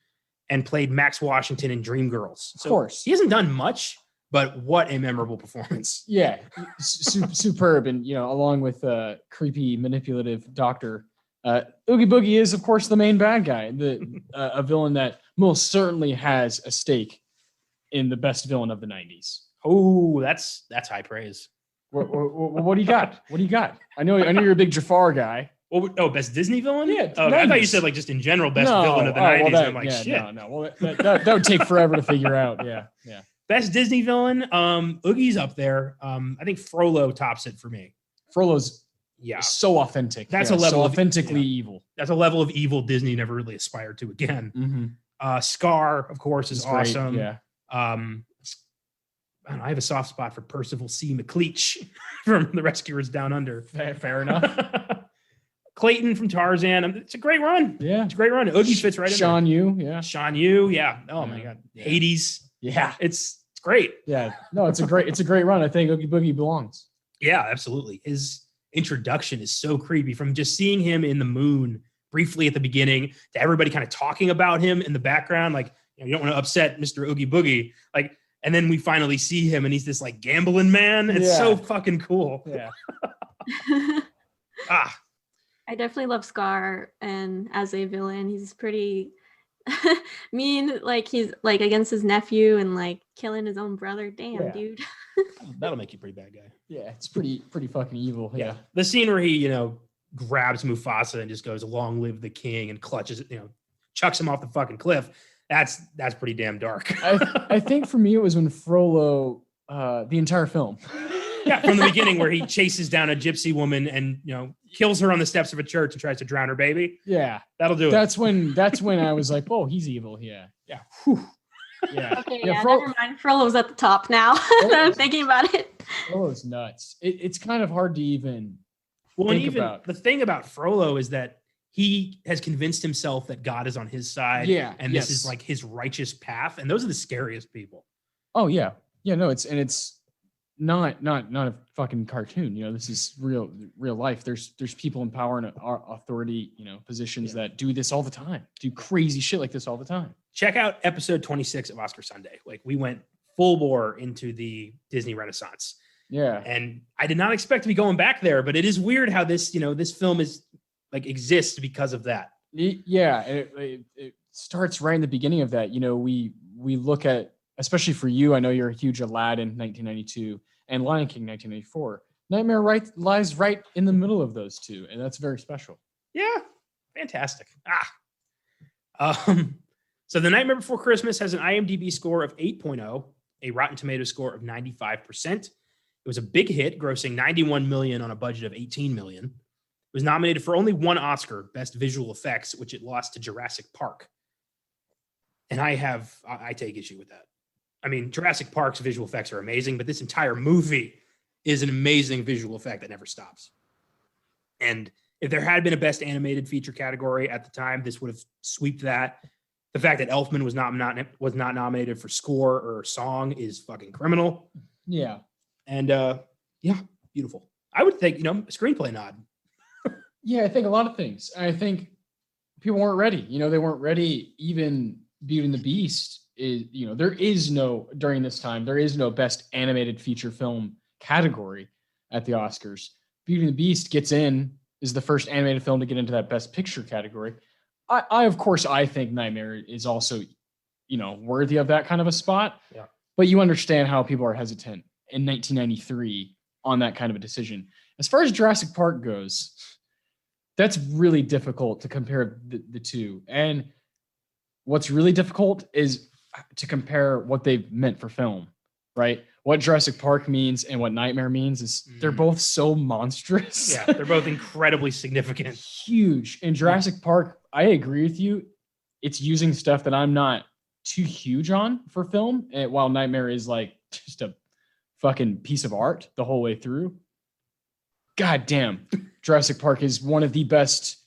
and played Max Washington in Dreamgirls. Of course. He hasn't done much, but what a memorable performance. Yeah, superb. And, along with creepy, manipulative doctor, Oogie Boogie is, of course, the main bad guy, a villain that most certainly has a stake in the best villain of the 90s. Oh, that's high praise. What do you got? What do you got? I know you're a big Jafar guy. Oh, best Disney villain? Yeah, Oh, I thought you 90s. said like just in general best villain of the 90s. Well, and I'm like, shit. No. Well, that would take forever to figure out. Yeah. Best Disney villain, Oogie's up there. I think Frollo tops it for me. Frollo's Yeah, so authentic. That's a level so of- authentically yeah. evil. that's a level of evil Disney never really aspired to again. Mm-hmm. Scar, of course, is It's great, awesome. Yeah. I don't know, I have a soft spot for Percival C. McLeach from The Rescuers Down Under. Fair enough. Clayton from Tarzan. It's a great run. Yeah. It's a great run. Oogie fits right in Sean Yu. there. Yeah. Sean Yu. Yeah. Oh my Yeah. God. Yeah. Hades. Yeah. It's great. Yeah. No, it's a great run. I think Oogie Boogie belongs. Yeah, absolutely. His introduction is so creepy, from just seeing him in the moon briefly at the beginning to everybody kind of talking about him in the background. Like, you don't want to upset Mr. Oogie Boogie. Like, and then we finally see him and he's this like gambling man. It's so fucking cool. Yeah. I definitely love Scar, and as a villain, he's pretty mean. Like he's like against his nephew and like killing his own brother. Damn, Yeah. dude. That'll make you a pretty bad guy. Yeah. It's pretty fucking evil. Yeah. The scene where he, grabs Mufasa and just goes, "Long live the king," and clutches, chucks him off the fucking cliff. That's pretty damn dark. I think for me, it was when Frollo, the entire film. Yeah, from the beginning where he chases down a gypsy woman and kills her on the steps of a church and tries to drown her baby. Yeah. That'll do it. That's when I was like, oh, he's evil. Yeah. Yeah. Whew. Yeah. Okay, Yeah, never mind. Frollo's at the top now. I'm thinking about it. Frollo's nuts. It's kind of hard to even Well, and think even about. the thing about Frollo is that he has convinced himself that God is on his side. Yeah, And this yes. is like his righteous path. And those are the scariest people. Oh yeah. Yeah, no, it's not a fucking cartoon. This is real life. There's people in power and authority, positions that do this all the time. Do crazy shit like this all the time. Check out episode 26 of Oscar Sunday. Like, we went full bore into the Disney Renaissance. Yeah. And I did not expect to be going back there, but it is weird how this, this film is like exists because of that. Yeah, it starts right in the beginning of that. We look at, especially for you, I know you're a huge Aladdin 1992 and Lion King 1994. Nightmare lies right in the middle of those two, and that's very special. Yeah, fantastic. So The Nightmare Before Christmas has an IMDb score of 8.0, a Rotten Tomatoes score of 95%. It was a big hit, grossing 91 million on a budget of 18 million. It was nominated for only one Oscar, Best Visual Effects, which it lost to Jurassic Park. And I take issue with that. I mean, Jurassic Park's visual effects are amazing, but this entire movie is an amazing visual effect that never stops. And if there had been a Best Animated Feature category at the time, this would have swept that. The fact that Elfman was not nominated for score or song is fucking criminal. Yeah. And yeah, beautiful. I would think, screenplay nod. Yeah, I think a lot of things. I think people weren't ready. They weren't ready. Even Beauty and the Beast is, during this time, there is no Best Animated Feature Film category at the Oscars. Beauty and the Beast gets in, is the first animated film to get into that Best Picture category. Of course, I think Nightmare is also, worthy of that kind of a spot. Yeah. But you understand how people are hesitant in 1993 on that kind of a decision. As far as Jurassic Park goes, that's really difficult to compare the two. And what's really difficult is to compare what they've meant for film, right? What Jurassic Park means and what Nightmare means is they're both so monstrous. Yeah, they're both incredibly significant. Huge. In Jurassic Park, I agree with you. It's using stuff that I'm not too huge on for film, while Nightmare is like just a fucking piece of art the whole way through. God damn. Jurassic Park is one of the best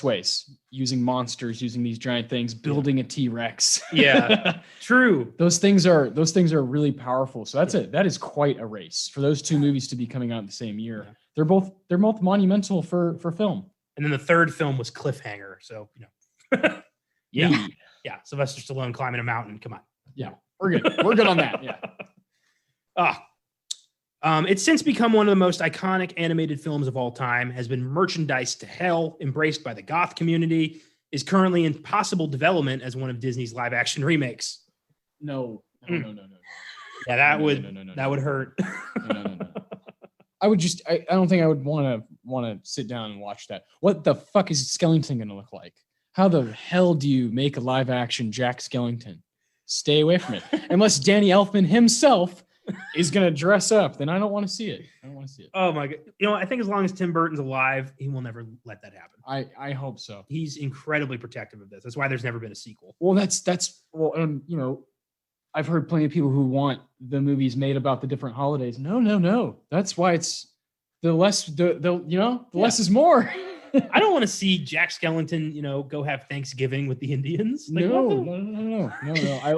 ways, using monsters, using these giant things, building a T-Rex. Yeah, true. Those things are really powerful. So that is quite a race for those two movies to be coming out in the same year. Yeah. They're both monumental for film. And then the third film was Cliffhanger. So, Yeah. Yeah. Sylvester Stallone climbing a mountain. Come on. Yeah. We're good. We're good on that. Yeah. It's since become one of the most iconic animated films of all time, has been merchandised to hell, embraced by the goth community, is currently in possible development as one of Disney's live action remakes. No. Mm. No. Yeah, that No, would no, no, no, that no. would hurt. No. I would just. I don't think I would want to sit down and watch that. What the fuck is Skellington going to look like? How the hell do you make a live action Jack Skellington? Stay away from it. Unless Danny Elfman himself is going to dress up, then I don't want to see it. Oh my god! You know, I think as long as Tim Burton's alive, he will never let that happen. I hope so. He's incredibly protective of this. That's why there's never been a sequel. Well, that's you know, I've heard plenty of people who want the movies made about the different holidays. No. That's why it's the less less is more. I don't want to see Jack Skellington, go have Thanksgiving with the Indians. Like, No.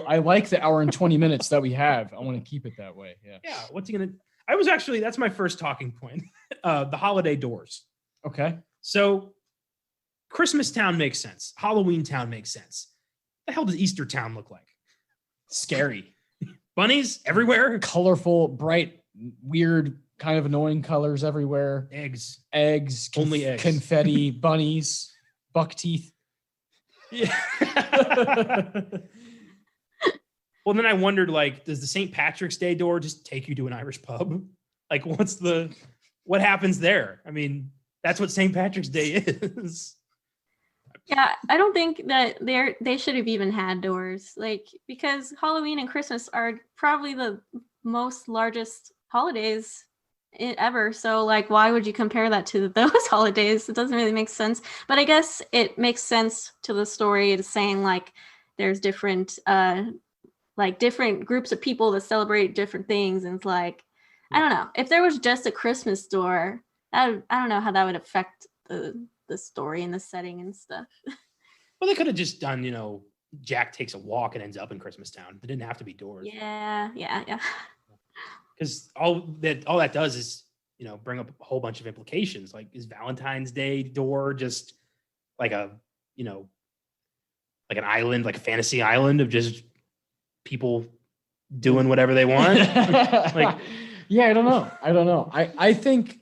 I like the hour and 20 minutes that we have. I want to keep it that way. Yeah. Yeah. What's he gonna? That's my first talking point. The holiday doors. Okay. So, Christmas Town makes sense. Halloween Town makes sense. The hell does Easter Town look like? Scary. Bunnies everywhere. Colorful, bright, weird, kind of annoying colors everywhere. Eggs. Only eggs. Confetti, bunnies, buck teeth. Yeah. Well, then I wondered, does the St. Patrick's Day door just take you to an Irish pub? Like, what happens there? I mean, that's what St. Patrick's Day is. Yeah, I don't think that they should have even had doors, because Halloween and Christmas are probably the most largest holidays ever. So why would you compare that to those holidays? It doesn't really make sense. But I guess it makes sense to the story. It's saying there's different different groups of people that celebrate different things, and it's I don't know, if there was just a Christmas store, I don't know how that would affect the story and the setting and stuff. Well, they could have just done, Jack takes a walk and ends up in Christmas Town. They didn't have to be doors. Yeah. Because all that does is, bring up a whole bunch of implications. Like, is Valentine's Day door just like an island, like a fantasy island of just people doing whatever they want? Yeah, I don't know. I think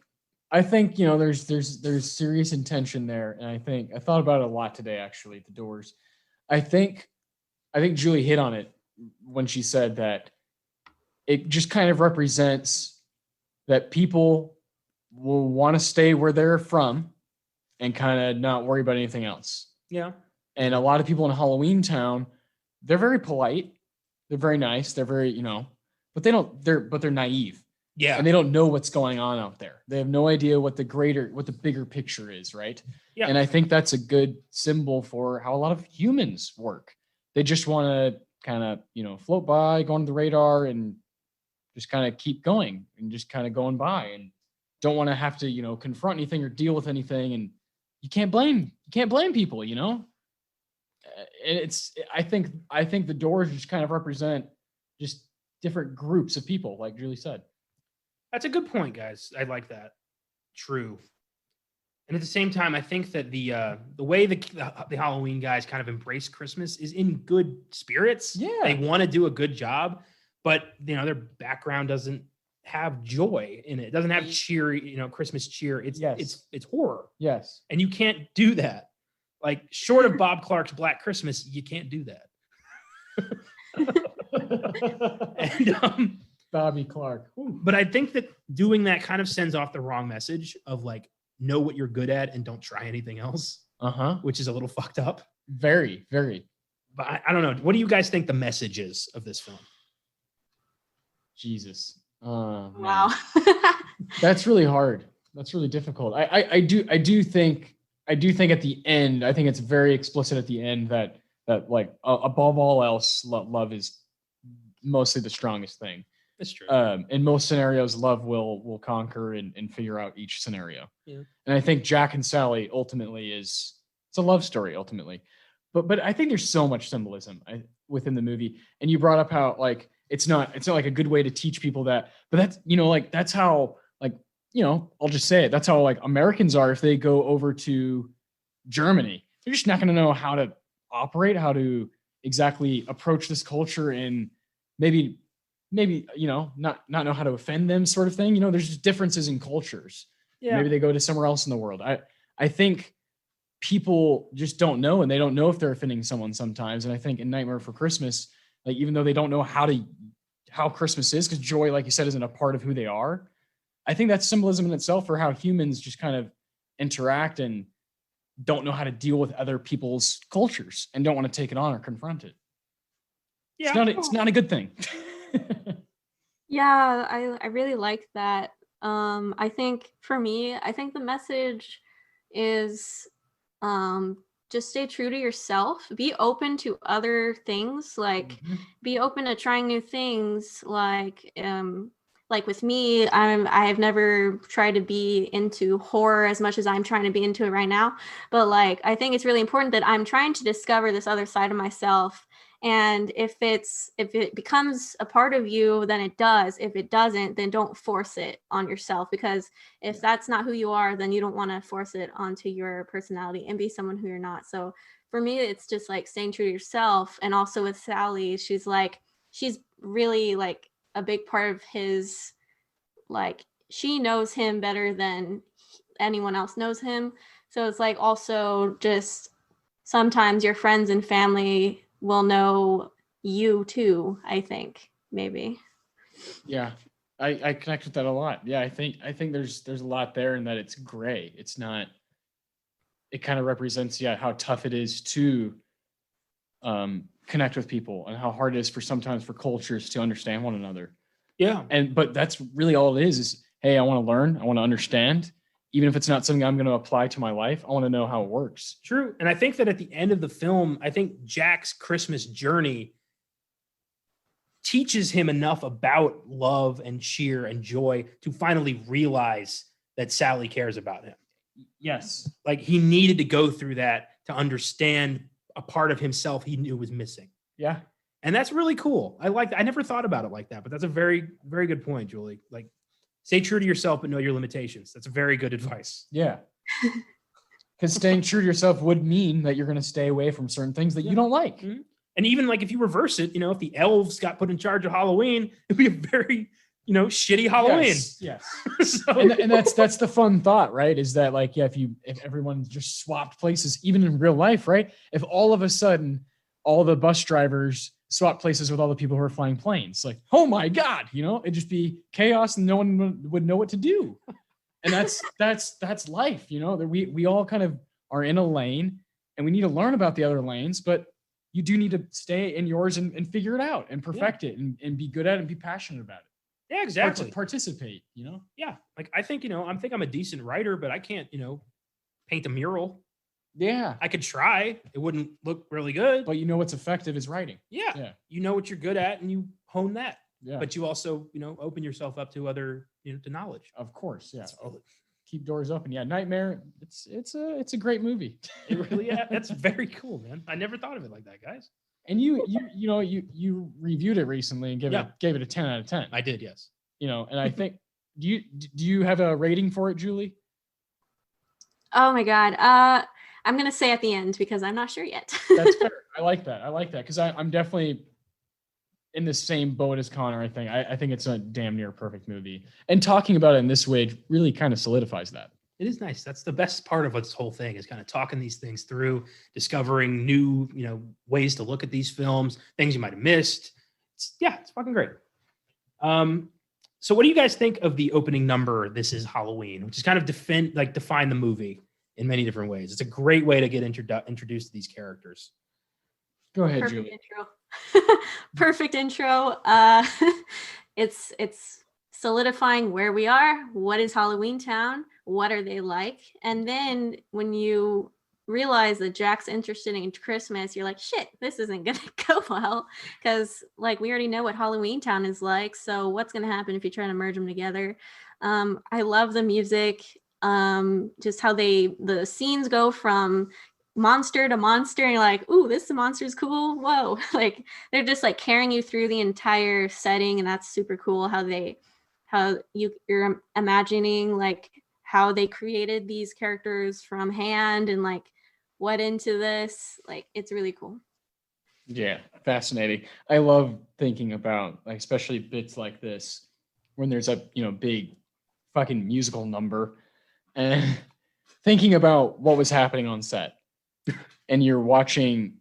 there's serious intention there, and I thought about it a lot today, actually, at the doors. I think Julie hit on it when she said that it just kind of represents that people will want to stay where they're from and kind of not worry about anything else. Yeah. And a lot of people in Halloween Town, they're very polite, they're very nice, they're very, but they're naive. Yeah. And they don't know what's going on out there. They have no idea what the bigger picture is, right? Yeah. And I think that's a good symbol for how a lot of humans work. They just want to kind of, float by, go under the radar, and just kind of keep going and just kind of going by, and don't want to have to, confront anything or deal with anything. And you can't blame people, And I think the doors just kind of represent just different groups of people, like Julie said. That's a good point, guys. I like that. True. And at the same time, I think that the way the Halloween guys kind of embrace Christmas is in good spirits. Yeah. They want to do a good job, but their background doesn't have joy in it. It doesn't have cheery, Christmas cheer. It's horror. Yes. And you can't do that. Short of Bob Clark's Black Christmas, you can't do that. And Bobby Clark. But I think that doing that kind of sends off the wrong message of know what you're good at and don't try anything else. Which is a little fucked up. Very, very. But I don't know. What do you guys think the message is of this film? Jesus. Wow. That's really hard. That's really difficult. I do think at the end, I think it's very explicit at the end that above all else, love is mostly the strongest thing. That's true. In most scenarios, love will conquer and figure out each scenario. Yeah. And I think Jack and Sally ultimately it's a love story ultimately, but I think there's so much symbolism within the movie. And you brought up how it's not a good way to teach people that, but that's that's how I'll just say it. That's how Americans are. If they go over to Germany, they're just not going to know how to operate, how to exactly approach this culture, and maybe maybe, not know how to offend them sort of thing. There's just differences in cultures. Yeah. Maybe they go to somewhere else in the world. I think people just don't know, and they don't know if they're offending someone sometimes. And I think in Nightmare for Christmas, like, even though they don't know how Christmas is, because joy, like you said, isn't a part of who they are. I think that's symbolism in itself for how humans just kind of interact and don't know how to deal with other people's cultures and don't want to take it on or confront it. Yeah. It's not a good thing. Yeah, I really like that. I think for me, I think the message is just stay true to yourself. Be open to other things, like be open to trying new things. Like with me, I have never tried to be into horror as much as I'm trying to be into it right now. But like, I think it's really important that I'm trying to discover this other side of myself. And if it becomes a part of you, then it does. If it doesn't, then don't force it on yourself, because if that's not who you are, then you don't want to force it onto your personality and be someone who you're not. So for me, it's just like staying true to yourself. And also with Sally, she's really like a big part of his, like, she knows him better than anyone else knows him. So it's like also just sometimes your friends and family will know you too, I think, maybe. Yeah, I connect with that a lot. Yeah, I think there's a lot there, and that it's gray. It's not. It kind of represents how tough it is to connect with people, and how hard it is sometimes for cultures to understand one another. Yeah. But that's really all it is hey, I want to learn, I want to understand, even if it's not something I'm going to apply to my life. I want to know how it works. True. And I think that at the end of the film, I think Jack's Christmas journey teaches him enough about love and cheer and joy to finally realize that Sally cares about him. Yes. Like, he needed to go through that to understand a part of himself he knew was missing. Yeah. And that's really cool. I like that. I never thought about it like that, but that's a very, very good point, Julie. Like, stay true to yourself, but know your limitations. That's very good advice. Yeah. Because staying true to yourself would mean that you're going to stay away from certain things that you don't like. Mm-hmm. And even like if you reverse it, if the elves got put in charge of Halloween, it'd be a very, shitty Halloween. Yes. So, and that's the fun thought, right? Is that like, if everyone just swapped places, even in real life, right? If all of a sudden all the bus drivers swap places with all the people who are flying planes, like, oh my God, it'd just be chaos and no one would know what to do. And that's life, that we all kind of are in a lane and we need to learn about the other lanes, but you do need to stay in yours and figure it out and perfect it and be good at it and be passionate about it. Yeah, exactly. Participate, Yeah. Like, I think, I'm a decent writer, but I can't, paint a mural. Yeah. I could try. It wouldn't look really good. But what's effective is writing. Yeah. You know what you're good at and you hone that. Yeah. But you also, open yourself up to other, to knowledge. Of course. Yeah. So, keep doors open. Yeah. Nightmare. It's a great movie. It really, that's very cool, man. I never thought of it like that, guys. And you reviewed it recently and gave it a 10 out of 10. I did, yes. And I think, do you have a rating for it, Julie? Oh my God. I'm going to say at the end because I'm not sure yet. That's fair. I like that because I'm definitely in the same boat as Connor. I think it's a damn near perfect movie. And talking about it in this way really kind of solidifies that. It is nice. That's the best part of this whole thing, is kind of talking these things through, discovering new, ways to look at these films, things you might have missed. It's fucking great. So what do you guys think of the opening number, This Is Halloween, which is kind of define the movie in many different ways? It's a great way to get introduced to these characters. Go ahead, Perfect Julie. Intro. Perfect intro. It's solidifying where we are. What is Halloween Town? What are they like? And then when you realize that Jack's interested in Christmas, you're like, shit, this isn't gonna go well, because like we already know what Halloween Town is like. So what's gonna happen if you try to merge them together? I love the music, just how the scenes go from monster to monster, and you're like, ooh, this monster's cool. Whoa. Like, they're just like carrying you through the entire setting, and that's super cool how you're imagining like how they created these characters from hand and like what into this. Like, it's really cool. Yeah, fascinating. I love thinking about, like, especially bits like this when there's a big fucking musical number, and thinking about what was happening on set. And you're watching,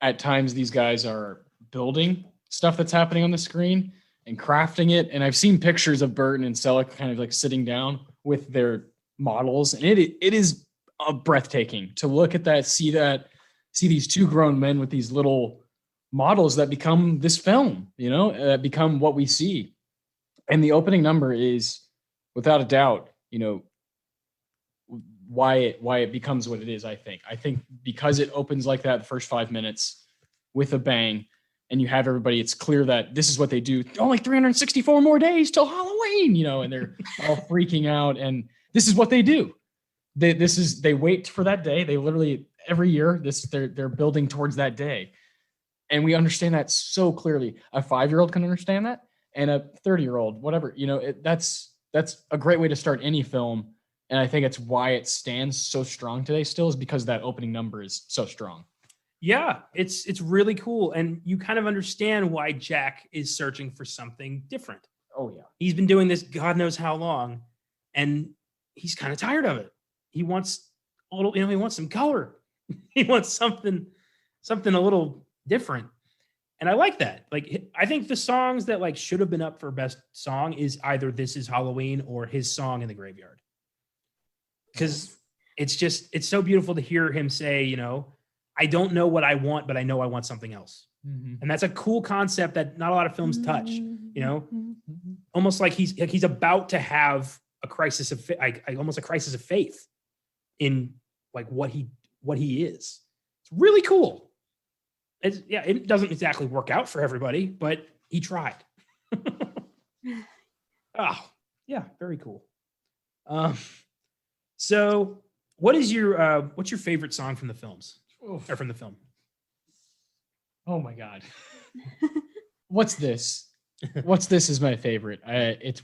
at times these guys are building stuff that's happening on the screen and crafting it. And I've seen pictures of Burton and Selleck kind of like sitting down with their models, and it is breathtaking to look at that, see these two grown men with these little models that become this film, become what we see. And the opening number is, without a doubt, why it becomes what it is. I think because it opens like that, the first 5 minutes with a bang, and you have everybody, it's clear that this is what they do. Only 364 more days till Halloween, and they're all freaking out, and this is what they do. They wait for that day. They literally every year they're building towards that day. And we understand that so clearly. A 5-year-old can understand that, and a 30-year-old, whatever, that's a great way to start any film. And I think it's why it stands so strong today still, is because that opening number is so strong. Yeah, it's really cool. And you kind of understand why Jack is searching for something different. Oh yeah. He's been doing this God knows how long, and he's kind of tired of it. He wants a little, he wants some color. He wants something a little different. And I like that. Like, I think the songs that like should have been up for best song is either This Is Halloween or his song in the Graveyard. Because it's so beautiful to hear him say, I don't know what I want, but I know I want something else. Mm-hmm. And that's a cool concept that not a lot of films touch, almost like he's about to have a crisis of almost a crisis of faith in like what he is. It's really cool. It doesn't exactly work out for everybody, but he tried. Oh, yeah, very cool. So what's your favorite song from the films? Oof. Or from the film? Oh my God. What's This? What's This is my favorite. It's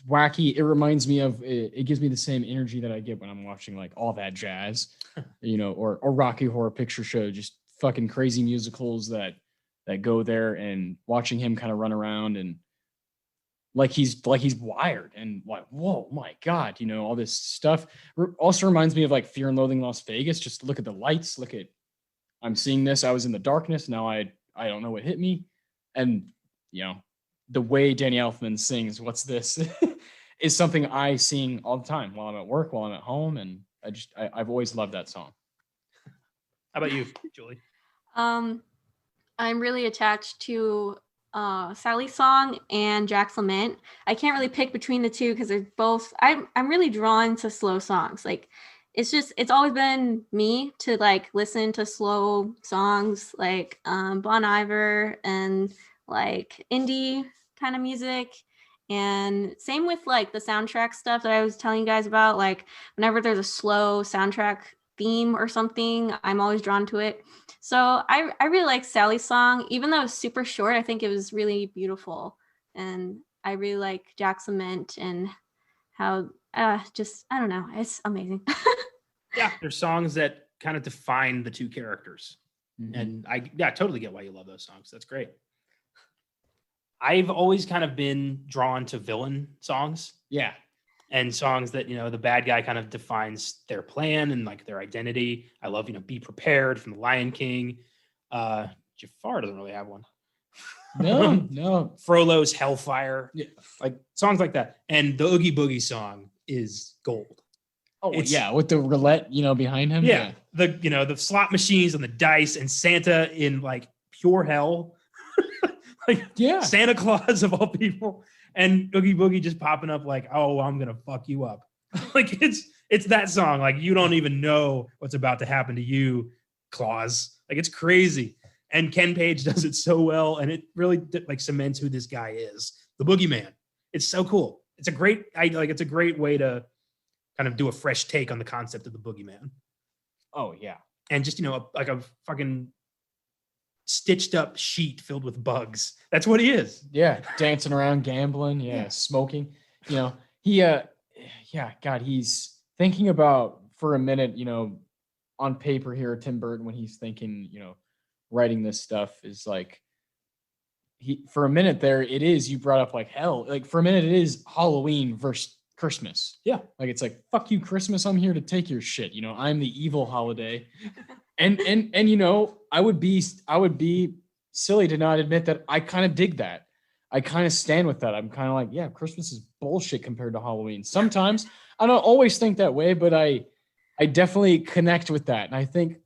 wacky. It reminds me of, it gives me the same energy that I get when I'm watching like All That Jazz, or Rocky Horror Picture Show, just fucking crazy musicals that go there, and watching him kind of run around and like he's wired, and like, whoa, my God, all this stuff. Also reminds me of like Fear and Loathing in Las Vegas. Just look at the lights, I'm seeing this. I was in the darkness. Now I don't know what hit me. And, the way Danny Elfman sings What's This is something I sing all the time while I'm at work, while I'm at home. And I've always loved that song. How about you, Julie? I'm really attached to Sally's song and Jack's Lament. I can't really pick between the two because they're both, I'm really drawn to slow songs. Like, it's always been me to like listen to slow songs like Bon Iver and like indie kind of music. And same with like the soundtrack stuff that I was telling you guys about. Like, whenever there's a slow soundtrack theme or something, I'm always drawn to it. So I really like Sally's song, even though it's super short. I think it was really beautiful, and I really like Jack's Lament and how I don't know, it's amazing. Yeah, there's songs that kind of define the two characters, and I totally get why you love those songs. That's great. I've always kind of been drawn to villain songs. Yeah. And songs that, the bad guy kind of defines their plan and like their identity. I love, Be Prepared from The Lion King. Jafar doesn't really have one. No. Frollo's Hellfire. Yeah. Like songs like that. And the Oogie Boogie song is gold. Oh, yeah, with the roulette, behind him. Yeah. The slot machines and the dice and Santa in like pure hell. Like, yeah, Santa Claus of all people. And Oogie Boogie just popping up like, oh, I'm gonna fuck you up. Like it's that song. Like, you don't even know what's about to happen to you, Claus. Like, it's crazy. And Ken Page does it so well, and it really like cements who this guy is, the Boogeyman. It's so cool. It's a great way to kind of do a fresh take on the concept of the Boogeyman. Oh yeah, and just like a fucking stitched up sheet filled with bugs. That's what he is. Yeah, dancing around, gambling, smoking. God, he's thinking about for a minute, on paper here, Tim Burton, when he's thinking, writing this stuff is like, for a minute there, it is, you brought up like hell. Like for a minute, it is Halloween versus Christmas. Yeah. Like it's like, fuck you, Christmas. I'm here to take your shit. You know, I'm the evil holiday. And you know, I would be silly to not admit that I kind of dig that. I kind of stand with that. I'm kind of like, yeah, Christmas is bullshit compared to Halloween. Sometimes I don't always think that way, but I definitely connect with that. And I think,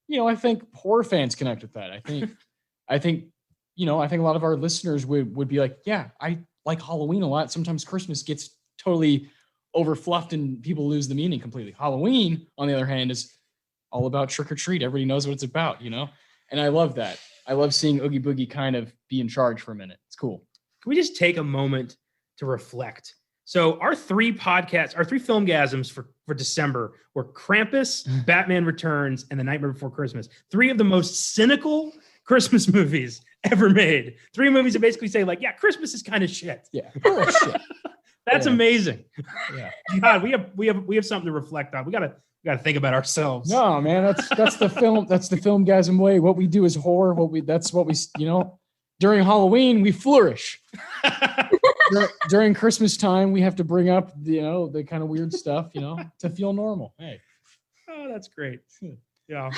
you know, I think horror fans connect with that. I think, you know, I think a lot of our listeners would be like, yeah, I like Halloween a lot. Sometimes Christmas gets totally overfluffed and people lose the meaning completely. Halloween, on the other hand, is all about trick or treat. Everybody knows what it's about, you know? And I love that. I love seeing Oogie Boogie kind of be in charge for a minute. It's cool. Can we just take a moment to reflect? So our three Filmgasms for December were Krampus, Batman Returns, and The Nightmare Before Christmas. Three of the most cynical Christmas movies ever made. Three movies that basically say like, yeah, Christmas is kind of shit. Yeah. Bullshit. That's amazing. Yeah. God, we have something to reflect on. We gotta think about ourselves. No, man, that's the film. That's the Filmgazm way. What we do is horror. That's what we, you know, during Halloween, we flourish. During Christmas time, we have to bring up, you know, the kind of weird stuff, you know, to feel normal. Hey. Oh, that's great. Yeah.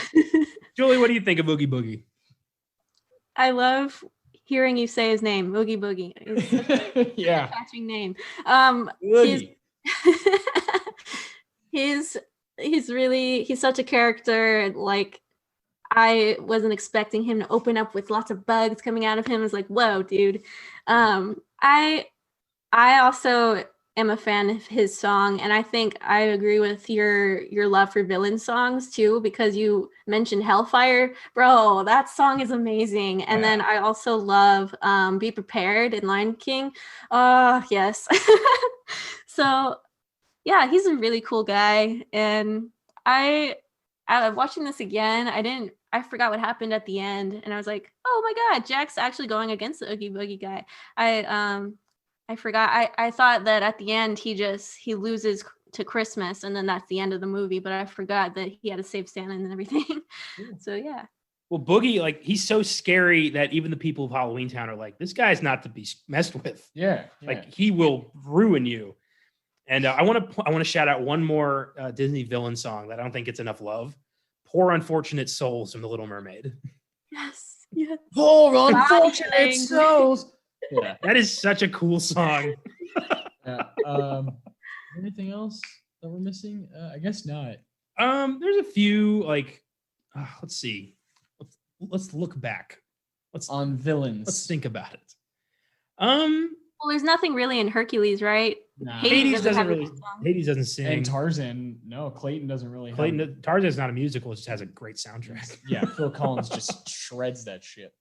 Julie, what do you think of Oogie Boogie? I love hearing you say his name, Oogie Boogie. It's Yeah. catching name. Oogie. He's such a character. Like, I wasn't expecting him to open up with lots of bugs coming out of him. I was like, whoa, dude. I also am a fan of his song, and I think I agree with your love for villain songs too, because you mentioned Hellfire. Bro, that song is amazing. And then I also love Be Prepared in Lion King. Yes. So yeah, he's a really cool guy. And I watching this again, I forgot what happened at the end, and I was like, oh my God, Jack's actually going against the Oogie Boogie guy. I forgot. I thought that at the end he loses to Christmas, and then that's the end of the movie. But I forgot that he had to save Santa and everything. So yeah. Well, Boogie, like, he's so scary that even the people of Halloween Town are like, this guy's not to be messed with. Yeah. Like, he will ruin you. And I want to shout out one more Disney villain song that I don't think gets enough love. Poor Unfortunate Souls from The Little Mermaid. Yes. Yes. Poor unfortunate souls. Yeah. That is such a cool song. Yeah. Anything else that we're missing? I guess not. There's a few, like, let's see. Let's look back. On villains. Let's think about it. Well, there's nothing really in Hercules, right? Nah. Hades doesn't have a really. good song. Hades doesn't sing. And Tarzan, no, Clayton doesn't really have. Tarzan's not a musical. It just has a great soundtrack. Yeah, Phil Collins just shreds that shit.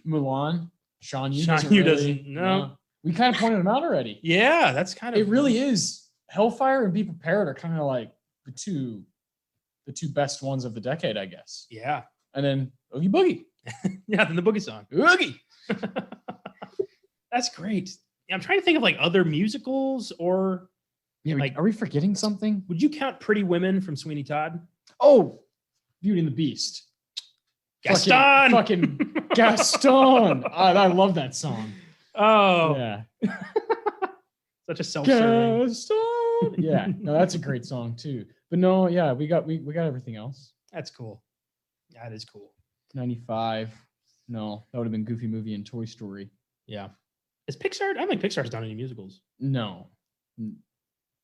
Mulan, Sean Yu doesn't. No. We kind of pointed them out already. Yeah, that's kind of. It really is. Hellfire and Be Prepared are kind of like the two best ones of the decade, I guess. Yeah. And then Oogie Boogie. Yeah, then the Boogie song. Oogie. That's great. Yeah, I'm trying to think of like other musicals, or Yeah, like, are we forgetting something? would you count Pretty Women from Sweeney Todd? Oh, Beauty and the Beast. Gaston. Fucking Gaston. I love that song. Oh, Yeah. such a self-serving. Gaston. Yeah. No, that's a great song too. But no, yeah, we got everything else. That's cool. That is cool. 95. No, that would have been Goofy Movie and Toy Story. Yeah. Is Pixar? I don't think Pixar's done any musicals. No.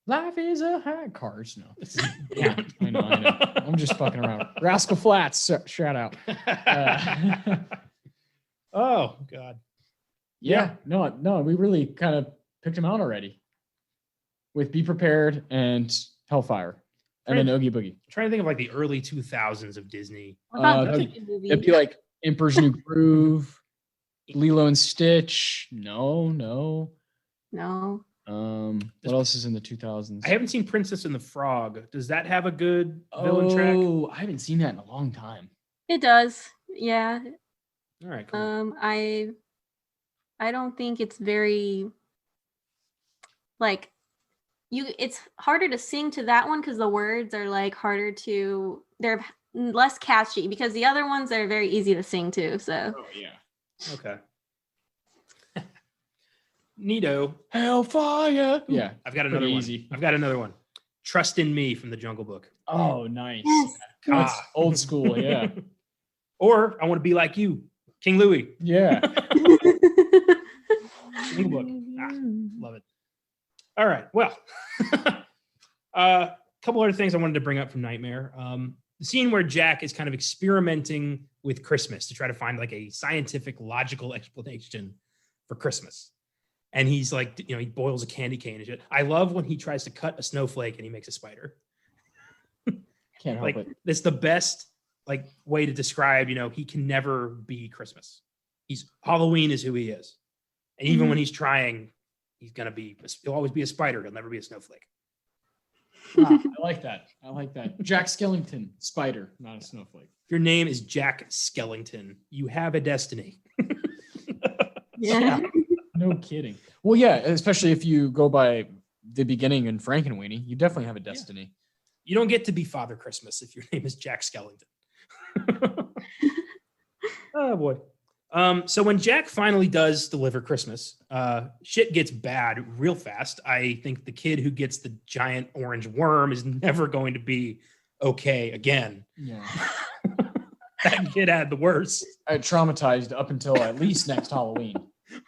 Life is a high Cars. No. Yeah, I know. I'm just fucking around. Rascal Flatts. Shout out. Oh God. Yeah. No. We really kind of picked him out already. With Be Prepared and Hellfire, and then Oogie Boogie. I'm trying to think of like the early 2000s of Disney. That'd be like Emperor's New Groove, Lilo and Stitch. No. What else is in the 2000s? I haven't seen Princess and the Frog. Does that have a good villain track? Oh, I haven't seen that in a long time. It does. Yeah. All right. Cool. I don't think it's very like it's harder to sing to that one because the words are like harder to less catchy because the other ones are very easy to sing to. So Oh yeah. Okay. Neato. Hellfire. Yeah. I've got another Pretty one. easy. I've got another one. Trust in Me from the Jungle Book. Oh, nice. Yes. That's old school. Yeah. Or I Want to Be Like You, King Louis. Yeah. Jungle Book. Love it. All right. Well, a couple other things I wanted to bring up from Nightmare. The scene where Jack is kind of experimenting with Christmas to try to find like a scientific, logical explanation for Christmas. And he's like, he boils a candy cane and shit. I love when he tries to cut a snowflake and he makes a spider. Can't help Like, it. that's the best way to describe, he can never be Christmas. Halloween is who he is. And even when he's trying, he'll always be a spider. He'll never be a snowflake. Wow, I like that. Jack Skellington, spider, not a snowflake. If your name is Jack Skellington, you have a destiny. Yeah. No kidding. Well, yeah, especially if you go by the beginning in Frankenweenie, you definitely have a destiny. You don't get to be Father Christmas if your name is Jack Skellington. Oh boy. So when Jack finally does deliver Christmas, shit gets bad real fast. I think the kid who gets the giant orange worm is never going to be okay again. Yeah. That kid had the worst. I traumatized up until at least next Halloween.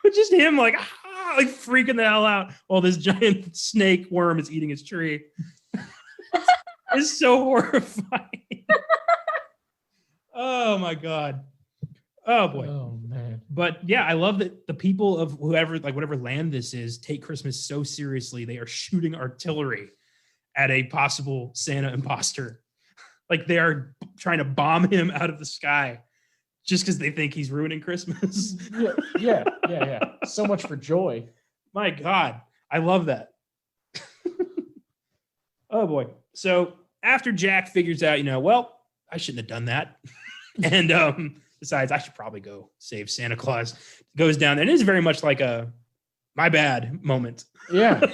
But just him freaking the hell out while this giant snake worm is eating his tree. It's so horrifying. Oh my God. Oh boy. Oh man. But yeah, I love that the people of whatever land this is, take Christmas so seriously. They are shooting artillery at a possible Santa imposter. Like they are trying to bomb him out of the sky just because they think he's ruining Christmas. Yeah. So much for joy. My God, I love that. Oh boy. So after Jack figures out, well, I shouldn't have done that. And decides I should probably go save Santa Claus, goes down there. And it is very much like a my bad moment. Yeah.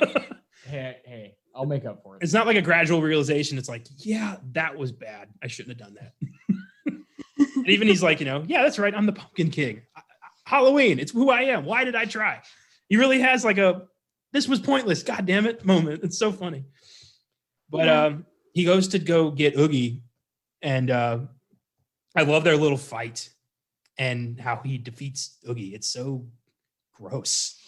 Hey, I'll make up for it. It's not like a gradual realization. It's like, yeah, that was bad. I shouldn't have done that. And even he's like, yeah, that's right. I'm the Pumpkin King. Halloween. It's who I am. Why did I try? He really has like this was pointless. God damn it moment. It's so funny. But he goes to go get Oogie, and I love their little fight and how he defeats Oogie. It's so gross.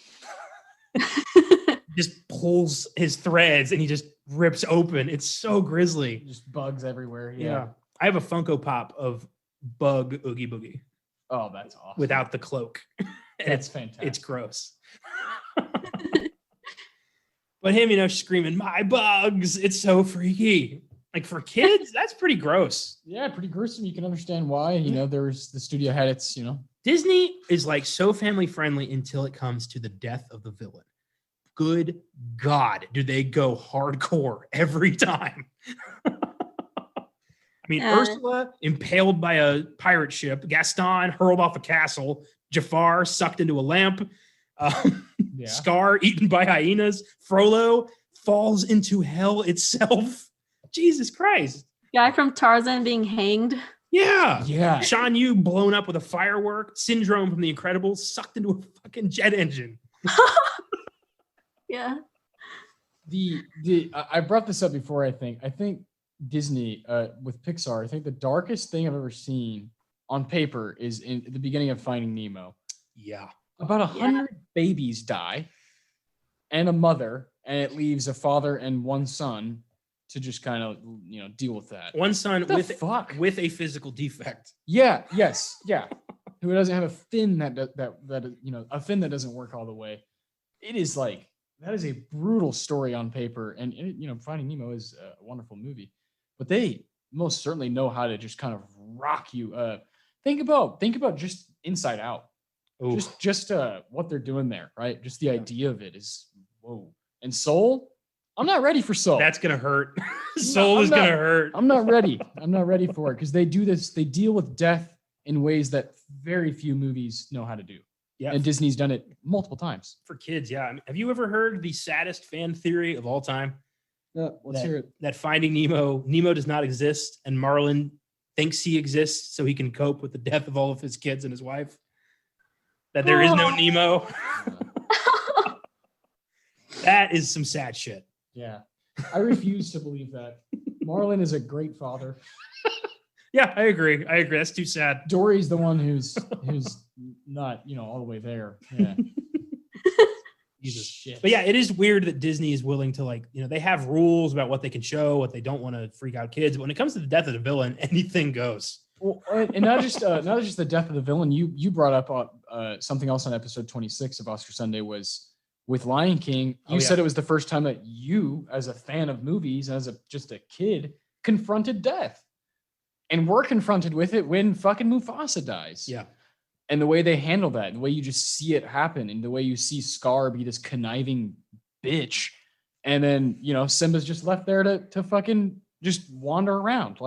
Just pulls his threads and he just rips open. It's so grisly. Just bugs everywhere. Yeah. I have a Funko Pop of Bug Oogie Boogie. Oh, that's awesome. Without the cloak. That's fantastic. It's gross. But him, screaming, "My bugs!" It's so freaky. Like for kids, that's pretty gross. Yeah, pretty gruesome. You can understand why. There's the studio had its, Disney is like so family friendly until it comes to the death of the villain. Good God, do they go hardcore every time? I mean, Ursula impaled by a pirate ship, Gaston hurled off a castle, Jafar sucked into a lamp, Scar eaten by hyenas, Frollo falls into hell itself. Jesus Christ. Guy from Tarzan being hanged. Yeah. Shan Yu blown up with a firework, Syndrome from The Incredibles sucked into a fucking jet engine. Yeah. I brought this up before, I think Disney with Pixar, I think the darkest thing I've ever seen on paper is in the beginning of Finding Nemo. Yeah. About 100 babies die and a mother, and it leaves a father and one son to just kind of, deal with that. One son with a physical defect. Yeah. Yes. Yeah. Who doesn't have a fin that a fin that doesn't work all the way. It is like, that is a brutal story on paper. And, Finding Nemo is a wonderful movie, but they most certainly know how to just kind of rock you. Think about just Inside Out. Ooh. Just what they're doing there, right? Just the idea of it is, whoa. And Soul, I'm not ready for Soul. That's going to hurt. Soul is going to hurt. I'm not ready. I'm not ready for it because they do this. They deal with death in ways that very few movies know how to do. Yeah. And Disney's done it multiple times. For kids, yeah. I mean, have you ever heard the saddest fan theory of all time? Let's hear it. That Finding Nemo does not exist and Marlin thinks he exists so he can cope with the death of all of his kids and his wife. That there is no Oh. Nemo. That is some sad shit. Yeah. I refuse to believe that. Marlin is a great father. Yeah, I agree. That's too sad. Dory's the one who's not, all the way there. Yeah. Jesus. Shit. But yeah, it is weird that Disney is willing to they have rules about what they can show, what they don't want to freak out kids. But when it comes to the death of the villain, anything goes. Well, and not just the death of the villain. You brought up something else on episode 26 of Oscar Sunday was with Lion King. You said it was the first time that you, as a fan of movies, as just a kid, confronted death, and we're confronted with it when fucking Mufasa dies. Yeah. And the way they handle that, the way you just see it happen, and the way you see Scar be this conniving bitch, and then Simba's just left there to fucking just wander around.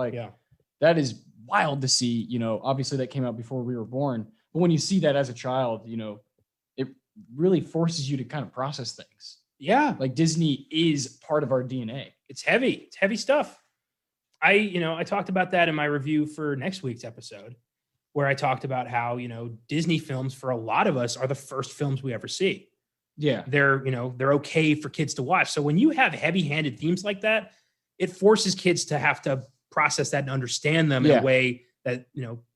That is wild to see. Obviously that came out before we were born, but when you see that as a child, it really forces you to kind of process things. Yeah, like Disney is part of our DNA. It's heavy. It's heavy stuff. I talked about that in my review for next week's episode, where I talked about how, Disney films for a lot of us are the first films we ever see. Yeah. They're okay for kids to watch. So when you have heavy-handed themes like that, it forces kids to have to process that and understand them in a way that,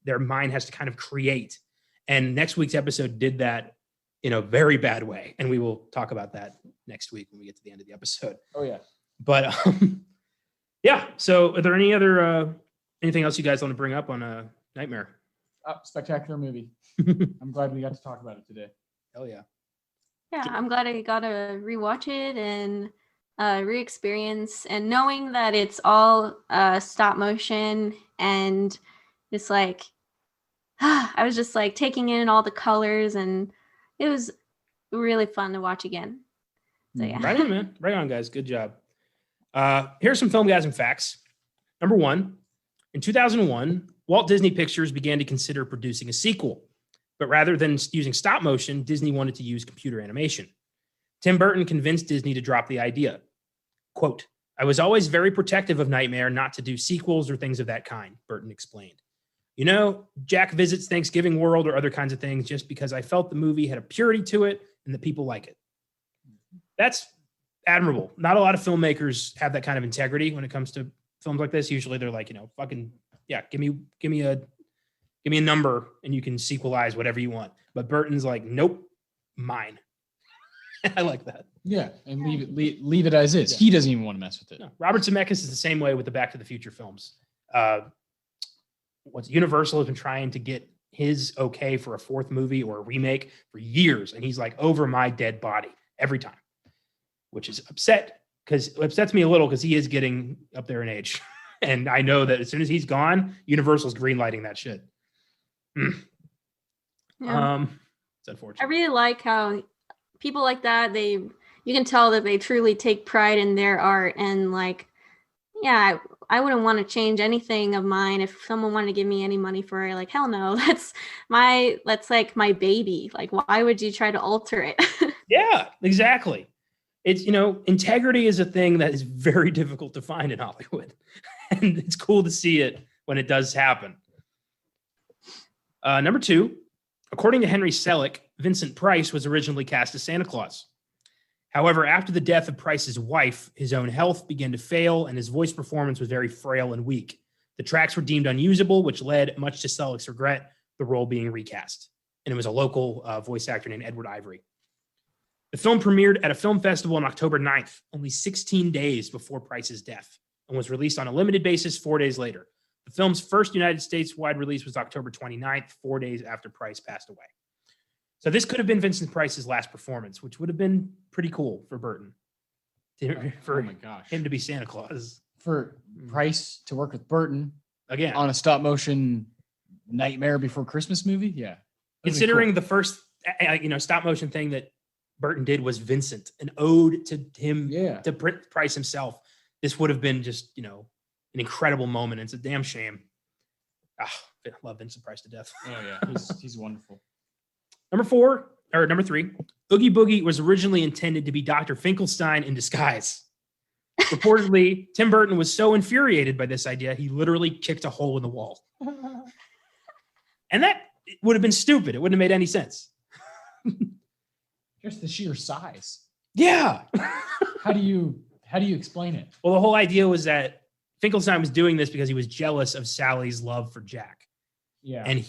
their mind has to kind of create. And next week's episode did that in a very bad way. And we will talk about that next week when we get to the end of the episode. Oh yeah. But yeah. So are there anything else you guys want to bring up on Nightmare? Spectacular movie. I'm glad we got to talk about it today. Hell yeah. Yeah, I'm glad I got to rewatch it and re-experience, and knowing that it's all stop motion, and just I was just taking in all the colors, and it was really fun to watch again. So yeah. Right on, man. Right on, guys. Good job. Here's some Filmgazm facts. Number 1, in 2001, Walt Disney Pictures began to consider producing a sequel, but rather than using stop motion, Disney wanted to use computer animation. Tim Burton convinced Disney to drop the idea. Quote, "I was always very protective of Nightmare not to do sequels or things of that kind," Burton explained. Jack Visits Thanksgiving World or other kinds of things just because I felt the movie had a purity to it and that people like it. That's admirable. Not a lot of filmmakers have that kind of integrity when it comes to films like this. Usually they're like, fucking, yeah, give me a number and you can sequelize whatever you want. But Burton's like, nope, mine. I like that. Yeah, and leave it as is. Yeah. He doesn't even want to mess with it. No. Robert Zemeckis is the same way with the Back to the Future films. Universal has been trying to get his okay for a fourth movie or a remake for years, and he's like, over my dead body every time, which is upsets me a little because he is getting up there in age. And I know that as soon as he's gone, Universal's greenlighting that shit. Yeah. It's unfortunate. I really like how people like that, you can tell that they truly take pride in their art, and I wouldn't want to change anything of mine. If someone wanted to give me any money for it, hell no, that's my baby. Why would you try to alter it? Yeah, exactly. It's, integrity is a thing that is very difficult to find in Hollywood. And it's cool to see it when it does happen. Number 2, according to Henry Selick, Vincent Price was originally cast as Santa Claus. However, after the death of Price's wife, his own health began to fail and his voice performance was very frail and weak. The tracks were deemed unusable, which led, much to Selick's regret, the role being recast. And it was a local voice actor named Edward Ivory. The film premiered at a film festival on October 9th, only 16 days before Price's death, and was released on a limited basis 4 days later. The film's first United States wide release was October 29th, 4 days after Price passed away. So this could have been Vincent Price's last performance, which would have been pretty cool for Burton. For him to be Santa Claus. For Price to work with Burton again on a stop motion Nightmare Before Christmas movie. Yeah. Considering the first stop motion thing that Burton did was Vincent, an ode to him, to Price himself. This would have been just, an incredible moment. It's a damn shame. I love Vincent Price to death. Oh yeah, he's wonderful. Number 3, Oogie Boogie was originally intended to be Dr. Finkelstein in disguise. Reportedly, Tim Burton was so infuriated by this idea, he literally kicked a hole in the wall. And that would have been stupid. It wouldn't have made any sense. Just the sheer size. Yeah. How do you explain it? Well, the whole idea was that Finkelstein was doing this because he was jealous of Sally's love for Jack. Yeah. And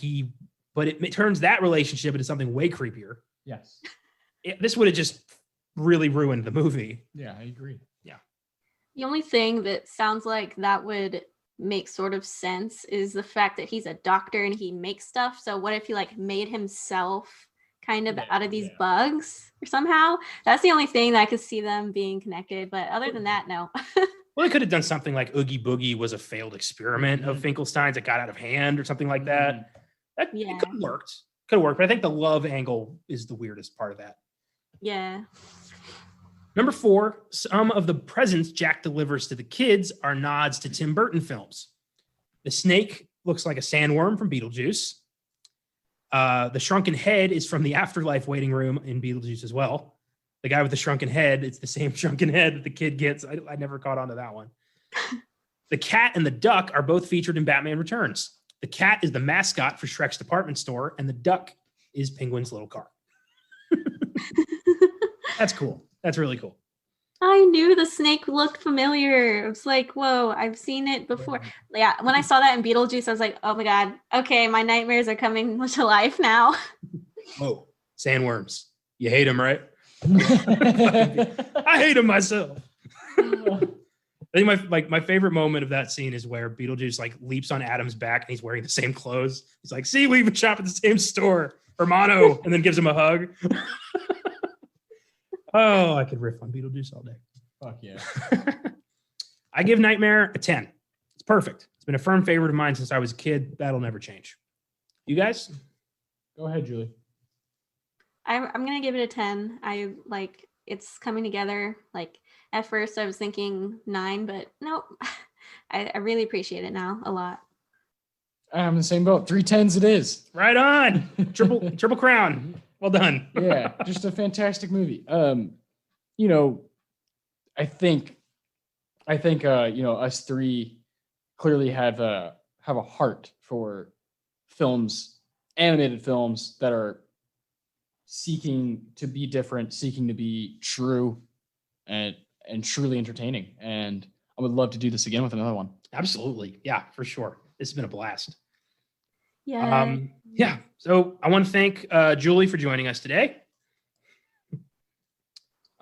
but it turns that relationship into something way creepier. Yes. This would have just really ruined the movie. Yeah, I agree. The only thing that sounds like that would make sort of sense is the fact that he's a doctor and he makes stuff. So what if he like made himself kind of out of these bugs or somehow? That's the only thing that I could see them being connected. But other than that, no. Well, they could have done something like Oogie Boogie was a failed experiment of Finkelstein's that got out of hand or something like that. It could have worked. But I think the love angle is the weirdest part of that. Yeah. Number 4, some of the presents Jack delivers to the kids are nods to Tim Burton films. The snake looks like a sandworm from Beetlejuice. The shrunken head is from the Afterlife waiting room in Beetlejuice as well. The guy with the shrunken head, it's the same shrunken head that the kid gets. I never caught on to that one. The cat and the duck are both featured in Batman Returns. The cat is the mascot for Shrek's department store, and the duck is Penguin's little car. That's cool. That's really cool. I knew the snake looked familiar. It was like, whoa, I've seen it before. Yeah, when I saw that in Beetlejuice, I was like, oh my God, okay, my nightmares are coming to life now. Whoa, sandworms. You hate them, right? I hate them myself. I think my favorite moment of that scene is where Beetlejuice like leaps on Adam's back and he's wearing the same clothes. He's like, see, we even shop at the same store, Hermano, and then gives him a hug. Oh, I could riff on Beetlejuice all day. Fuck yeah. I give Nightmare a 10. It's perfect. It's been a firm favorite of mine since I was a kid. That'll never change. You guys? Go ahead, Julie. I'm gonna give it a 10. I like it's coming together. Like at first I was thinking 9, but nope. I really appreciate it now a lot. I'm in the same boat. 3 10s it is. Right on. Triple crown. Well done. Yeah, just a fantastic movie. You know, I think you know, us three clearly have a heart for films, animated films that are seeking to be different, seeking to be true and truly entertaining. And I would love to do this again with another one. Absolutely. Yeah, for sure. This has been a blast. Yeah. Yeah. So I want to thank Julie for joining us today.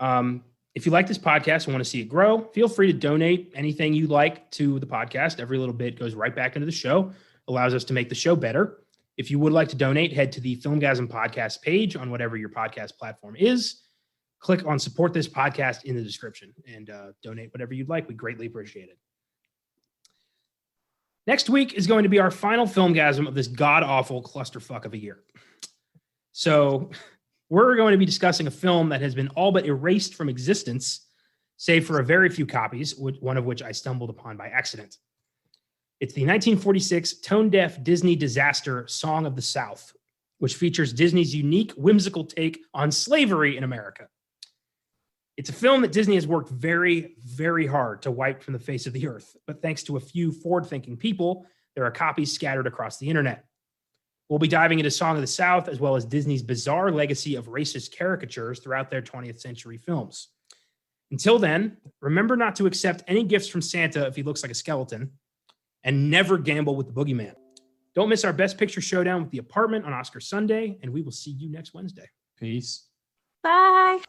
If you like this podcast and want to see it grow, feel free to donate anything you like to the podcast. Every little bit goes right back into the show, allows us to make the show better. If you would like to donate, head to the Filmgazm podcast page on whatever your podcast platform is. Click on support this podcast in the description and donate whatever you'd like. We greatly appreciate it. Next week is going to be our final Filmgazm of this god-awful clusterfuck of a year. So we're going to be discussing a film that has been all but erased from existence, save for a very few copies, one of which I stumbled upon by accident. It's the 1946 tone-deaf Disney disaster Song of the South, which features Disney's unique, whimsical take on slavery in America. It's a film that Disney has worked very, very hard to wipe from the face of the earth, but thanks to a few forward-thinking people, there are copies scattered across the internet. We'll be diving into Song of the South, as well as Disney's bizarre legacy of racist caricatures throughout their 20th century films. Until then, remember not to accept any gifts from Santa if he looks like a skeleton, and never gamble with the boogeyman. Don't miss our Best Picture showdown with The Apartment on Oscar Sunday, and we will see you next Wednesday. Peace. Bye.